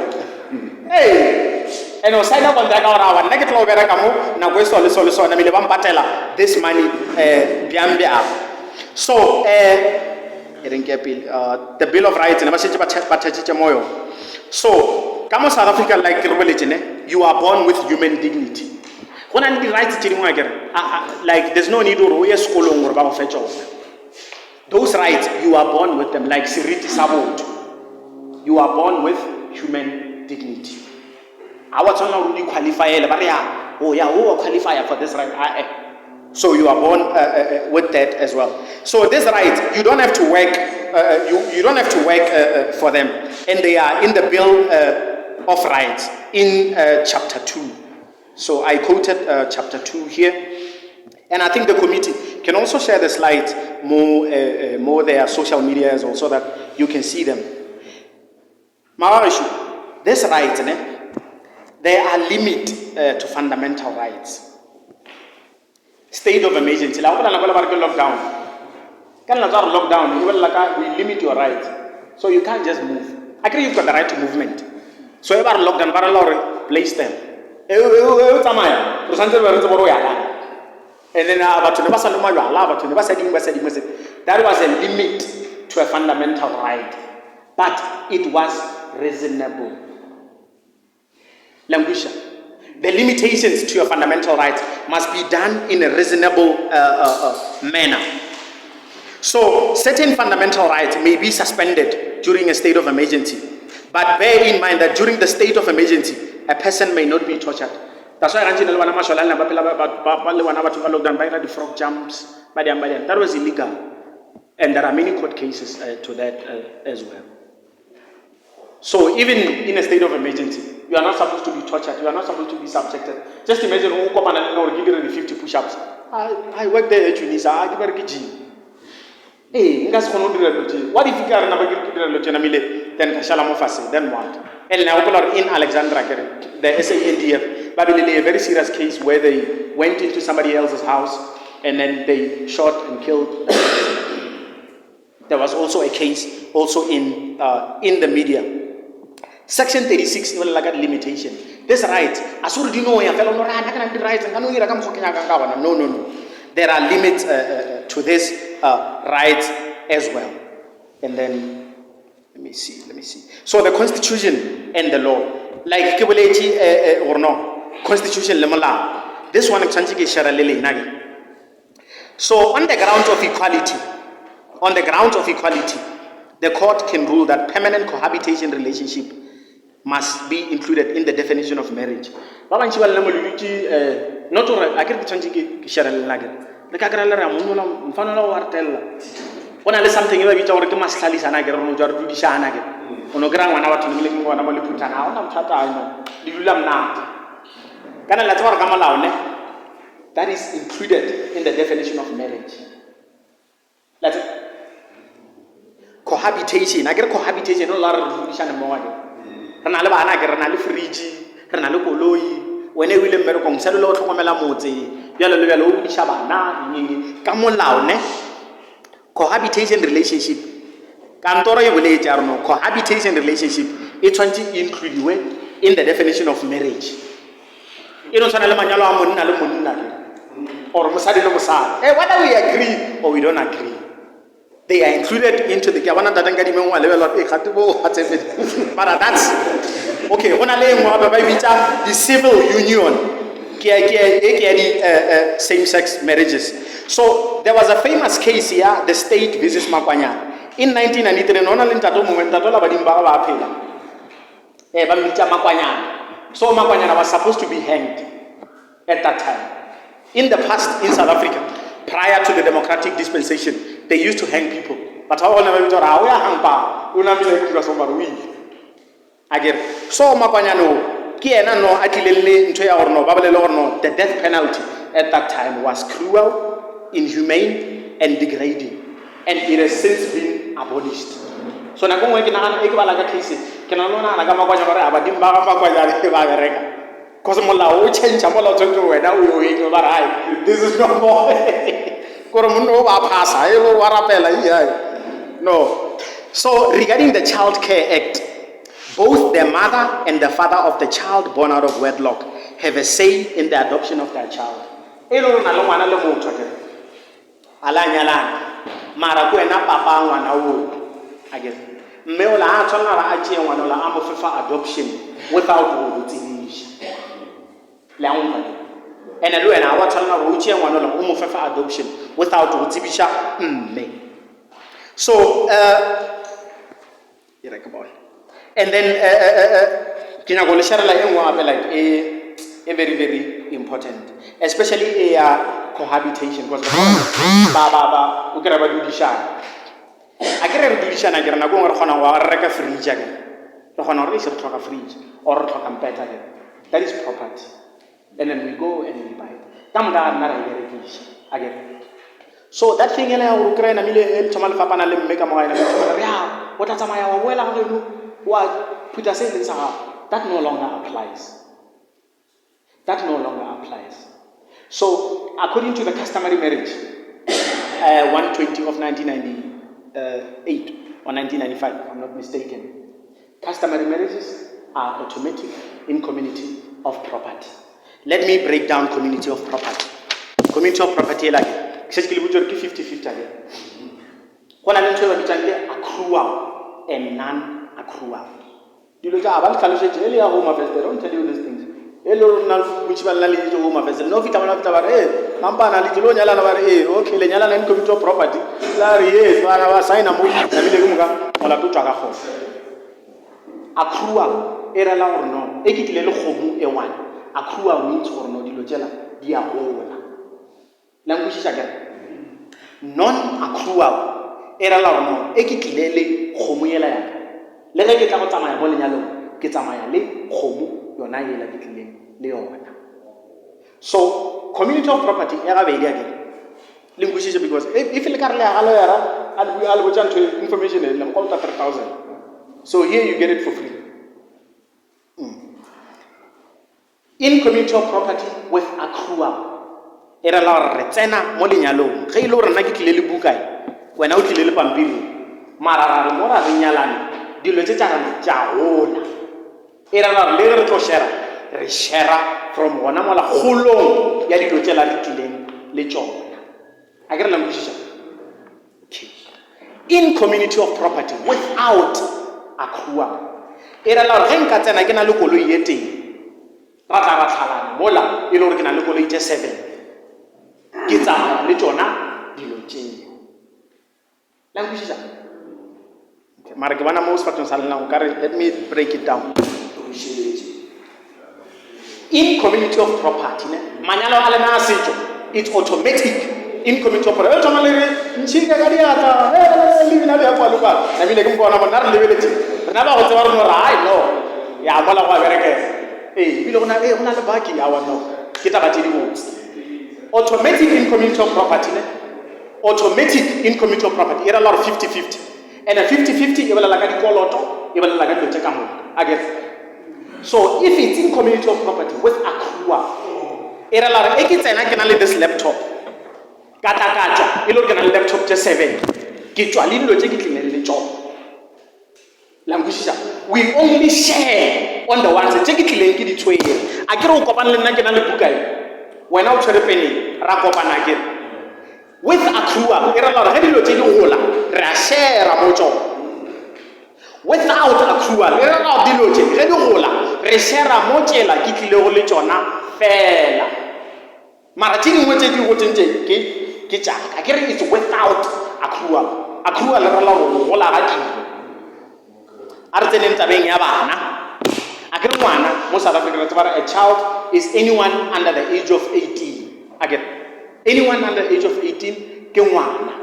and o sign up on that ora wa nna ke tlo bereka mo na go so na mile ba mpatela this money biambia so the Bill of Rights so come South Africa like religion you are born with human dignity when I the rights like there's no need to school or about fetch those rights you are born with them like Siriti Sabot you are born with human dignity I was not really qualified who qualify for this right so you are born with that as well. So this right, you don't have to work. You don't have to work for them, and they are in the Bill of Rights in chapter 2. So I quoted chapter 2 here, and I think the committee can also share the slides more their social medias also that you can see them. Mawarishu, this rights, there are limits to fundamental rights. State of emergency. Lockdown. We limit your rights. So you can't just move. I agree you've got the right to movement. So you are lockdown, place them. And then that was a limit to a fundamental right. But it was reasonable. Language. The limitations to your fundamental rights must be done in a reasonable manner. So, certain fundamental rights may be suspended during a state of emergency. But bear in mind that during the state of emergency, a person may not be tortured. That's why the frog jumps. That was illegal. And there are many court cases to that as well. So even in a state of emergency, you are not supposed to be tortured. You are not supposed to be subjected. Just imagine who come and give you 50 push-ups. I work there at Tunisia. I give a gym. Hey, what if you can never give you then what? And now in Alexandra, the SANDF, a very serious case where they went into somebody else's house and then they shot and killed. There was also a case also in the media. Section 36 is like a limitation. This right, as soon as you know, no. There are limits to this right as well. And then, let me see. So the Constitution and the law, like or no, Constitution lemala. This one is so on the grounds of equality, the court can rule that permanent cohabitation relationship must be included in the definition of marriage. Not to I get the Sharal Nugget. The Kagrala Mfanala Wartella. When I listen something about our Maskalis and I get on Jordishanagate. On a ground one hour to living one of Putana, I'm Tata, the Ulam Nat. Can I let her come alone? That is included in the definition of marriage. That's it. Cohabitation. I get cohabitation, no lot of Jordishan and Moaga. Ranala Ranali Frigi, Ranalo Koloi, when they will American cellular to Comela Mozi, Yellow Shabana, come on loud, cohabitation relationship. Cantora will no cohabitation relationship, it's included in the definition of marriage. You know, or whether we agree or we don't agree, they are included into the but that's okay. The civil union, same-sex marriages. So there was a famous case here, the state versus Makwanya. In 1993, so Makwanya was supposed to be hanged at that time. In the past, in South Africa, prior to the democratic dispensation, they used to hang people. But how never we again. So Makwanya no, the death penalty at that time was cruel, inhumane, and degrading, and it has since been abolished. So na kung case because this is no more. No. So regarding the Child Care Act, both the mother and the father of the child born out of wedlock have a say in the adoption of their child. Adoption without and adoption without so and then a very, very important, especially cohabitation, because that is property. And then we go and we buy. Again. So that thing that no longer applies. That no longer applies. So according to the customary marriage, 120 of 1998 or 1995, if I'm not mistaken, customary marriages are automatic in community of property. Let me break down community of property. Community of property like 50-50 again. Accrual and non-accrual. They don't tell you these things. Accrual era la or no. Accrual means or no dia language is again. Non-accrual era la or no. Le ge ke tla go tsamaya mo lenyalong ke tsamaya le kgomo yona yela ke tlileng le yona. So community of property era be again linguistic because if le ka re le ga lo yara al bo tshantse information le mo ka 3,000. So here you get it for free. In community of property with accrual era la re tsena mo lenyalong ge ile re na ke tlile le buka wena o tlile le pampiri mara re mo ra lenyalane dilo tse tsa hola era la le re tlo share from ona mola kgolong ya dilo tse la le tlileng le tsona a ke re la mbushisa. Okay. In community of property without accrual era la re nka tsena ke na le koloi ye teng ra tla tlhalana mola ile re ke na le koloi tse 7 ke tsa le tsona dilo tse la mbushisa. Let me break it down. In community of property, it's automatic. In community of property, automatic in community of property. Automatic in community of property. Era a lot of 50-50. And a 50-50, again. So if it's in community of property with accrual, this laptop, laptop just 7. We only share on the one side tse ke tlileng ke di tshwere a ke re o kopana le nna ke na le buka wena o tshwere pene ra kopana ke with accrual e rela gore ge dilo tse di gola re a share mo tsona without accrual e rela gore dilo tse ge di gola re share mo tsela ke tlile go le tsona fela mara tse dingwe tse di gotseng tse ke jaaka ke re it's without accrual e rela gore go gola ga dilo a re tseneng tabeng ya bana a ke re ngwana mo South Africa re tseba a child is anyone under the age of 18 again anyone under the age of 18 ke ngwana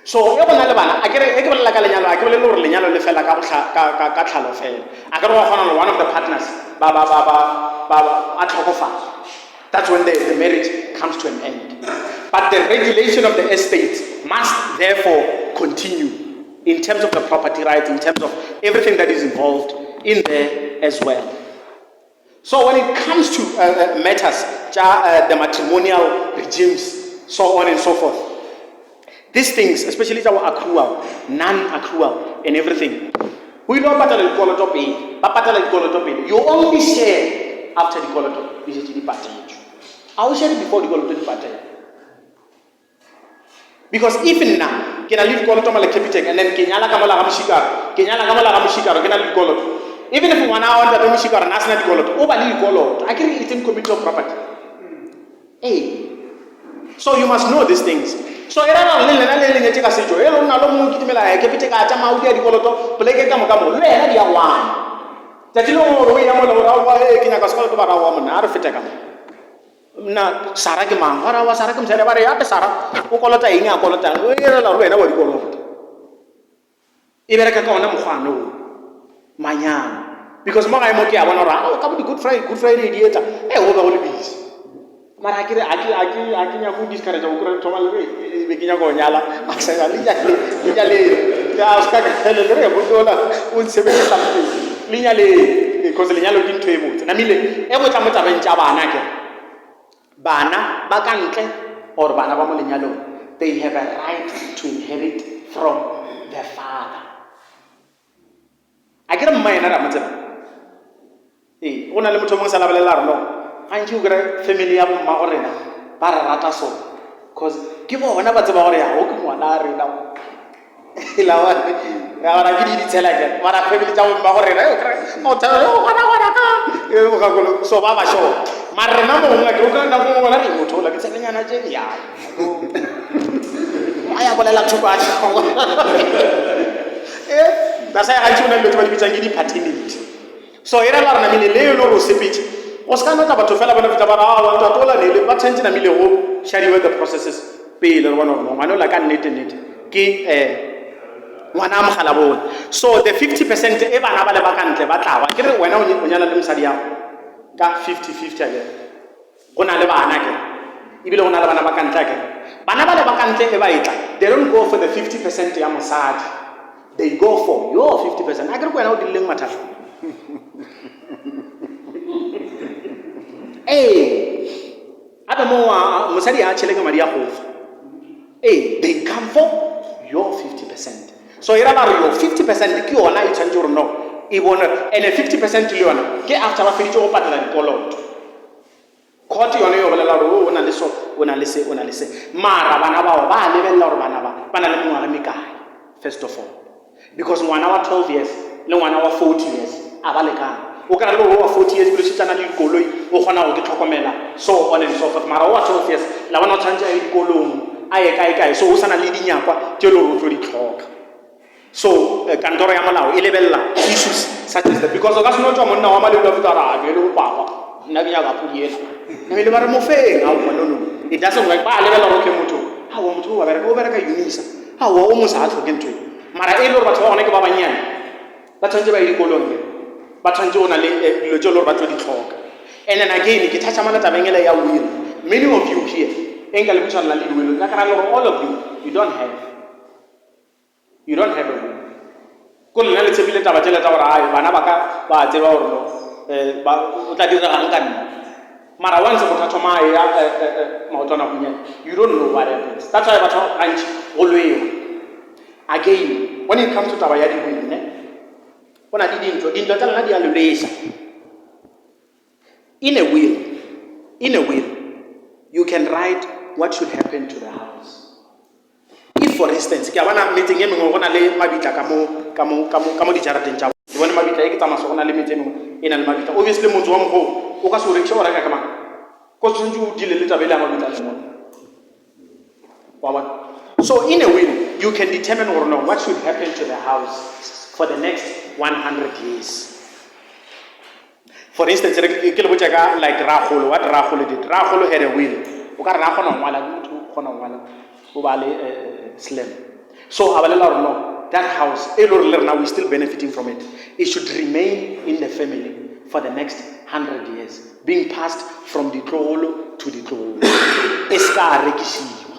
so e bona le bana a ke re e ke bolela ka lenyalo a ke bolela gore lenyalo le fela ka tlhalo fela a ke re wa kgona one of the partners ba a tlhokofala that's when the marriage comes to an end but the regulation of the estate must therefore continue in terms of the property rights, in terms of everything that is involved in there as well. So when it comes to matters, the matrimonial regimes, so on and so forth, these things, especially our accrual, non-accrual, and everything, we don't patala dikoloto pele, ba patala dikoloto pele. You only share after dikoloto di di patela. I will share it before dikoloto di patela. Because even now, can I leave koloto mala Capitec and then kenyala kamala gamshikar, can I leave koloto? Even if 1 hour that mishikar nasna koloto, over leave koloto, I can eat in community of property. Hey, so you must know these things. So era na lele ngecheka sejo, elo na lo mu kitimela Capitec a chama udia di koloto, peleke kamo le na dia wan. Tatilo ro ya mo lo ra wa e kinya ka skolo to ba ra wa mo na re feteka. Na Sara ke mang ora wa Sara ke msere ba re ya Sara o kolota eng a kolota o ere la wena wa di kolota e bereka ka ona mogwana o manyana because mo ga mo ke a bona ra ka bo di good friday di etsa o ba go le busy mara ke re a ke nya go discourage go kore thoma le be ke nya go nyala a sa le ya ska ka le re bo dola o nsebele something le nya le because le nya lo ke ntwe mo na mile e go tla mo tabeng tsa bana ke bana ba kantle or bana ba mo lenyalong they have a right to inherit from their father a kere mma ena ra motsela go na le motho mongwe sa labelela reno gantsi o kry family ya mma go rena ba re rata so because ke bona ba tseba gore ya o ke ngwana a rena ra ke di tshela ke ba ra family tsa mma go rena o tsela o gona ka so ba ba sho marena mo nga ke o kana go bona re motho la ke tsenyana tse ya aya bolela thuba ba sa ga tsona le tlo di bitsang di paternity so era la rena mile le lo sepiti o ska nota batho fela bona fita ba ra wa tola le ba tshentse na mile go shariwe the processes pele one of ngwana la ka nnete ke ngwana mogala bona so the 50% e bana ba le ba kantle ba tlawa ke re wena o nyana le mosadi ya ka 50-50 again go na le bana ke ibile go na le bana ba kantle ke bana ba le ba kantle e ba itla they don't go for the 50% ya mosadi they go for your 50% a ke re wena o dileng mathata abe mo mosadi a tšheleng madi a gofa they come for your 50%. So ira ba re yo 50% ke yona e tshwantse gore no e bona and 50% le yona ke after ba feditse go patela dikoloto court yona yo bolela gore o na le so o na le se mara bana bao ba lebella gore bana le mongwaga mekae first of all because ngwana wa 12 years le ngwana wa 40 years a ba lekana o ka re wa 40 years le tsana le dikoloi o gona go ke tlhokomela so on and so forth mara wa 12 years la bona o tshwantse a dikolong a ye kae so o sana le dinyakwa tse le go tlo di tlhoka so kantoro ya molao e lebella issues such as that because o ka se no tswa monna wa malelo a fitara a le go papa nna ke ya ga pudiela ne le ba re mo feng a go no it doesn't work ba lebella go ke motho ha o motho wa bereka unisa ha o mo sa tlhoke ntwe mara e le batho ba gone ke ba banyane ba tshwantse ba ile kolong ba tshwantse ona le dilo tse le ba tlo di tlhoka and then again ke thatha mala tabengela ya will many of you here enga le butshana le will na kana le all of you don't have a will ko le le tsebile taba tšela tsa gore ai bana ba ka ba tseba gore no ba o tla dira gang ka nna mara once go thoma ya maotwana kunya you don't know what happens that's why batho gantsi go lwewa again when it comes to taba ya di will ne bona di dintlo tsa lena di a lwesa In a will, you can write what should happen to the house. If, for instance, ke a bona meeting e mengwe go na le mabitla ka mo dijarateng tša ke bone mabitla e ke tsamaya go na le metse e mengwe e na le mabitla. Obviously motho wa mogo o ka se o rekiša o reka ka mang ko tshwanetse o dile le tabe le ya mabitla le mona wa bona. So in a will, you can determine or no what should happen to the house for the next 100 years. For instance, ke le botša ka like Ragolo, what Ragolo did. Ragolo had a will. O ka re na kgona ngwala motho kgona ngwala o ba le slam. So a balela or no, that house now we're still benefiting from it. It should remain in the family for the next 100 years, being passed from the tlogolo to the tlogolo. Eska rekisiwa.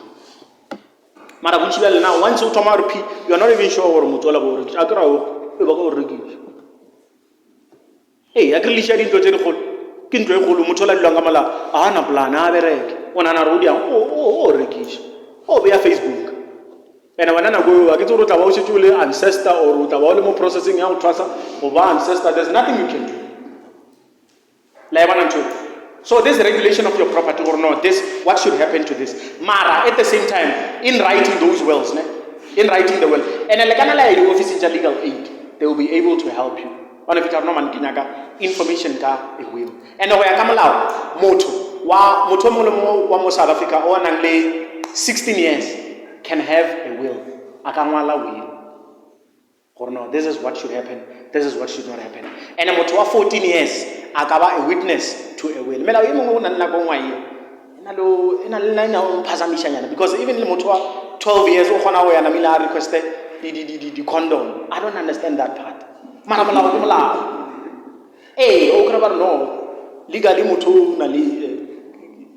Mara butchibele now once you thoma repeat, you are not even sure what motho la bo rekisa. Akira o e ba go rekisa. A ke lisha dintlo tse digolo ke ntlo e golo motho la dilwang ka mala a na plan a bereke o nana re o dia o rekisa o be ya Facebook ene wana na go a ke tsoro tla ba o shetse le ancestor or o tla ba o le mo processing ya go trust o ba ancestor. There's nothing you can do la bana ntho. So this regulation of your property or not, this what should happen to this mara at the same time in writing those wills in writing the will and le kana la office in legal aid, they will be able to help you. One of it are no man information ka a will. And we are come allow moto wa South Africa o nang le 16 years can have a will. Akamwala will. Or no, this is what should happen. This is what should not happen. And a moto wa 14 years akaba a witness to a will. Mela yimo ngo na go ngwa ye. Ina na umpazamisha nyana because even le moto wa 12 years o khona o yana mila request the condom. I don't understand that part. No, legally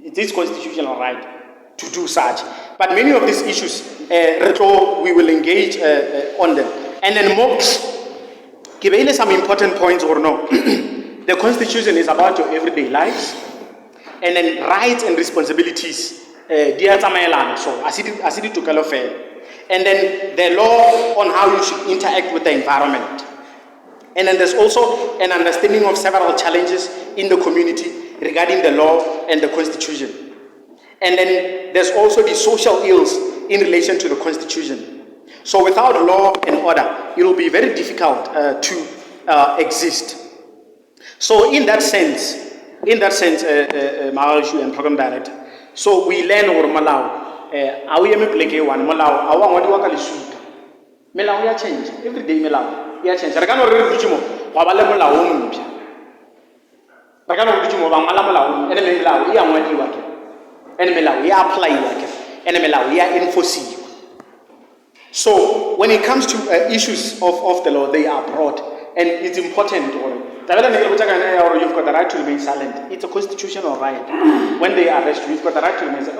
it is constitutional right to do such. But many of these issues, we will engage on them. And then more, give some important points or no. The Constitution is about your everyday lives, and then rights and responsibilities. So asidi to fair. And then the law on how you should interact with the environment. And then there's also an understanding of several challenges in the community regarding the law and the Constitution. And then there's also the social ills in relation to the Constitution. So without law and order, it will be very difficult to exist. So in that sense, Maharishu and Program Director, so we learn over Malawi. Awi eme pleke one Malawi. Awa ngwadi wakali suika. Malawi ya change every day Malawi. Ya change. Rakano re rujimo wabale Malawi omumpya. Rakano rujimo ba ngala Malawi. Ene Malawi ya ngwadi wake. Ene Malawi ya apply wake. Ene Malawi ya enforce. So when it comes to issues of the law, they are broad and it's important. You've got the right to remain silent. It's a constitutional right. When they arrest you, you've got the right to remain silent.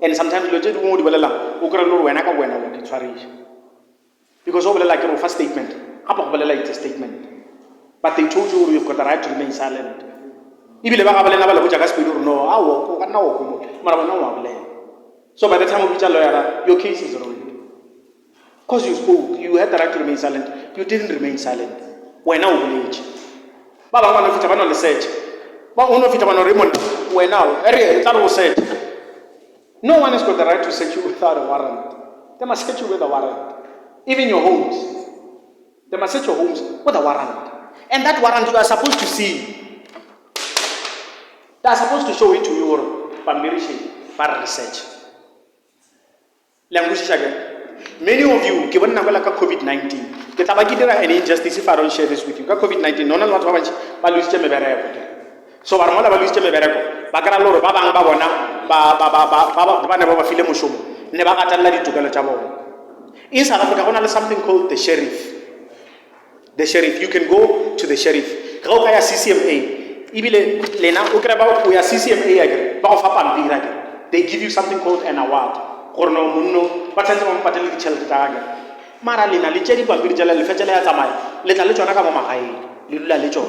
And sometimes you because first statement, it's a statement. But they told you you've got the right to remain silent. So by the time of lawyer, your case is ruined. Because you spoke, you had the right to remain silent. You didn't remain silent. We're now village. Baba one of it on the search. But one of it on Raymond, we're now. That was said. No one has got the right to search you without a warrant. They must search you with a warrant. Even your homes. They must search your homes with a warrant. And that warrant you are supposed to see. They are supposed to show it to your Bambirishi for research. Language again. Many of you, given COVID-19, get any injustice if I don't share this with you. COVID-19, no one wants to lose them. So, I'm not lose them. Bagara Loro, Baba, Baba, never feel emotion. Never got a lady to go. In South Africa, there's something called the sheriff. The sheriff, you can go to the sheriff. Go to CCMA. Ibile Lena, Ukraba, we are CCMA again. They give you something called an award. Corno Muno, but as one patella Cheltaga. Maralina, Licheri Pambirjala, Fetela Tamai, let a little Nakamai, Lula Licho.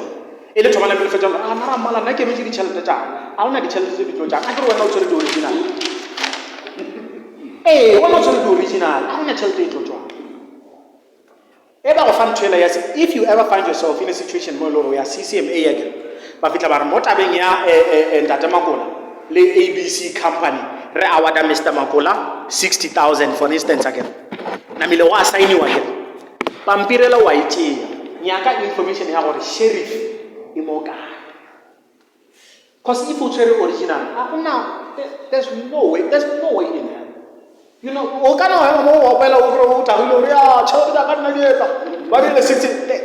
Electromana Fetela, Amala, Nike Chelta. I'll not tell you to Jack. I don't know to do original. Hey, what not to do original? I'm not telling you to John. If you ever find yourself in a situation where you are CCMA again, but if you are not having le ABC company, re award Mr. Makola 60,000 for instance again. Namile wa assign you again. Pampirela wa ichi nyaka information ya gore sheriff imoka. Because if you try original, now there's no way in hell. You know,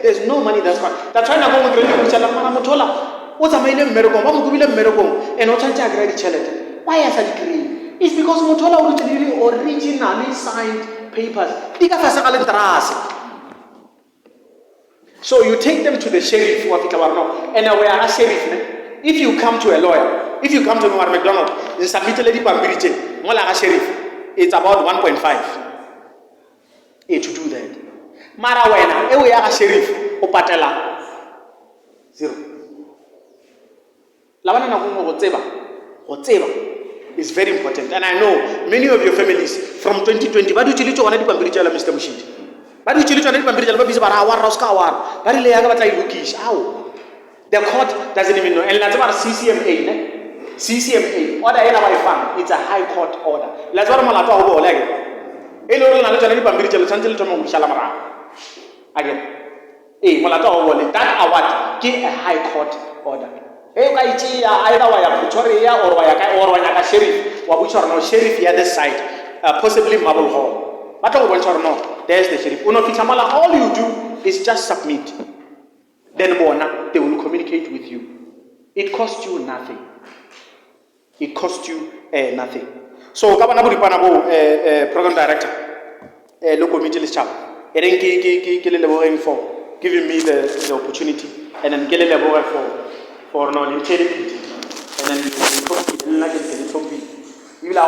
there's no money that's gone. That's why I'm going to why has a degree? It's because Motola originally signed papers. So you take them to the sheriff, and we are a sheriff. If you come to a lawyer, if you come to McDonald, and submit a lady Pambirije, Mola sheriff. It's about 1.5 to do that. Marawena, we are a sheriff, Opatela. 0. Whatever is very important. And I know many of your families from 2020, but you chili to one Pambirija, Mr. Mushid. But you chili to one Pambirija, but Bizarra, Roskawar, but the court doesn't even know. And that's about CCMA. CCMA, order it's a high court order. Let's go to Malato leg. Again. Malato that award give a high court order. Either Waya Pretoria or Wayaka Sheriff, or which are no sheriff the other side, possibly Marble Hall. But no, there's the sheriff. All you do is just submit. Then they will communicate with you. It costs you nothing. It costs you nothing. So, Kabanaburi Panabo, program director, local media chap, for giving me the opportunity, and then getting the for intelligence, and then you will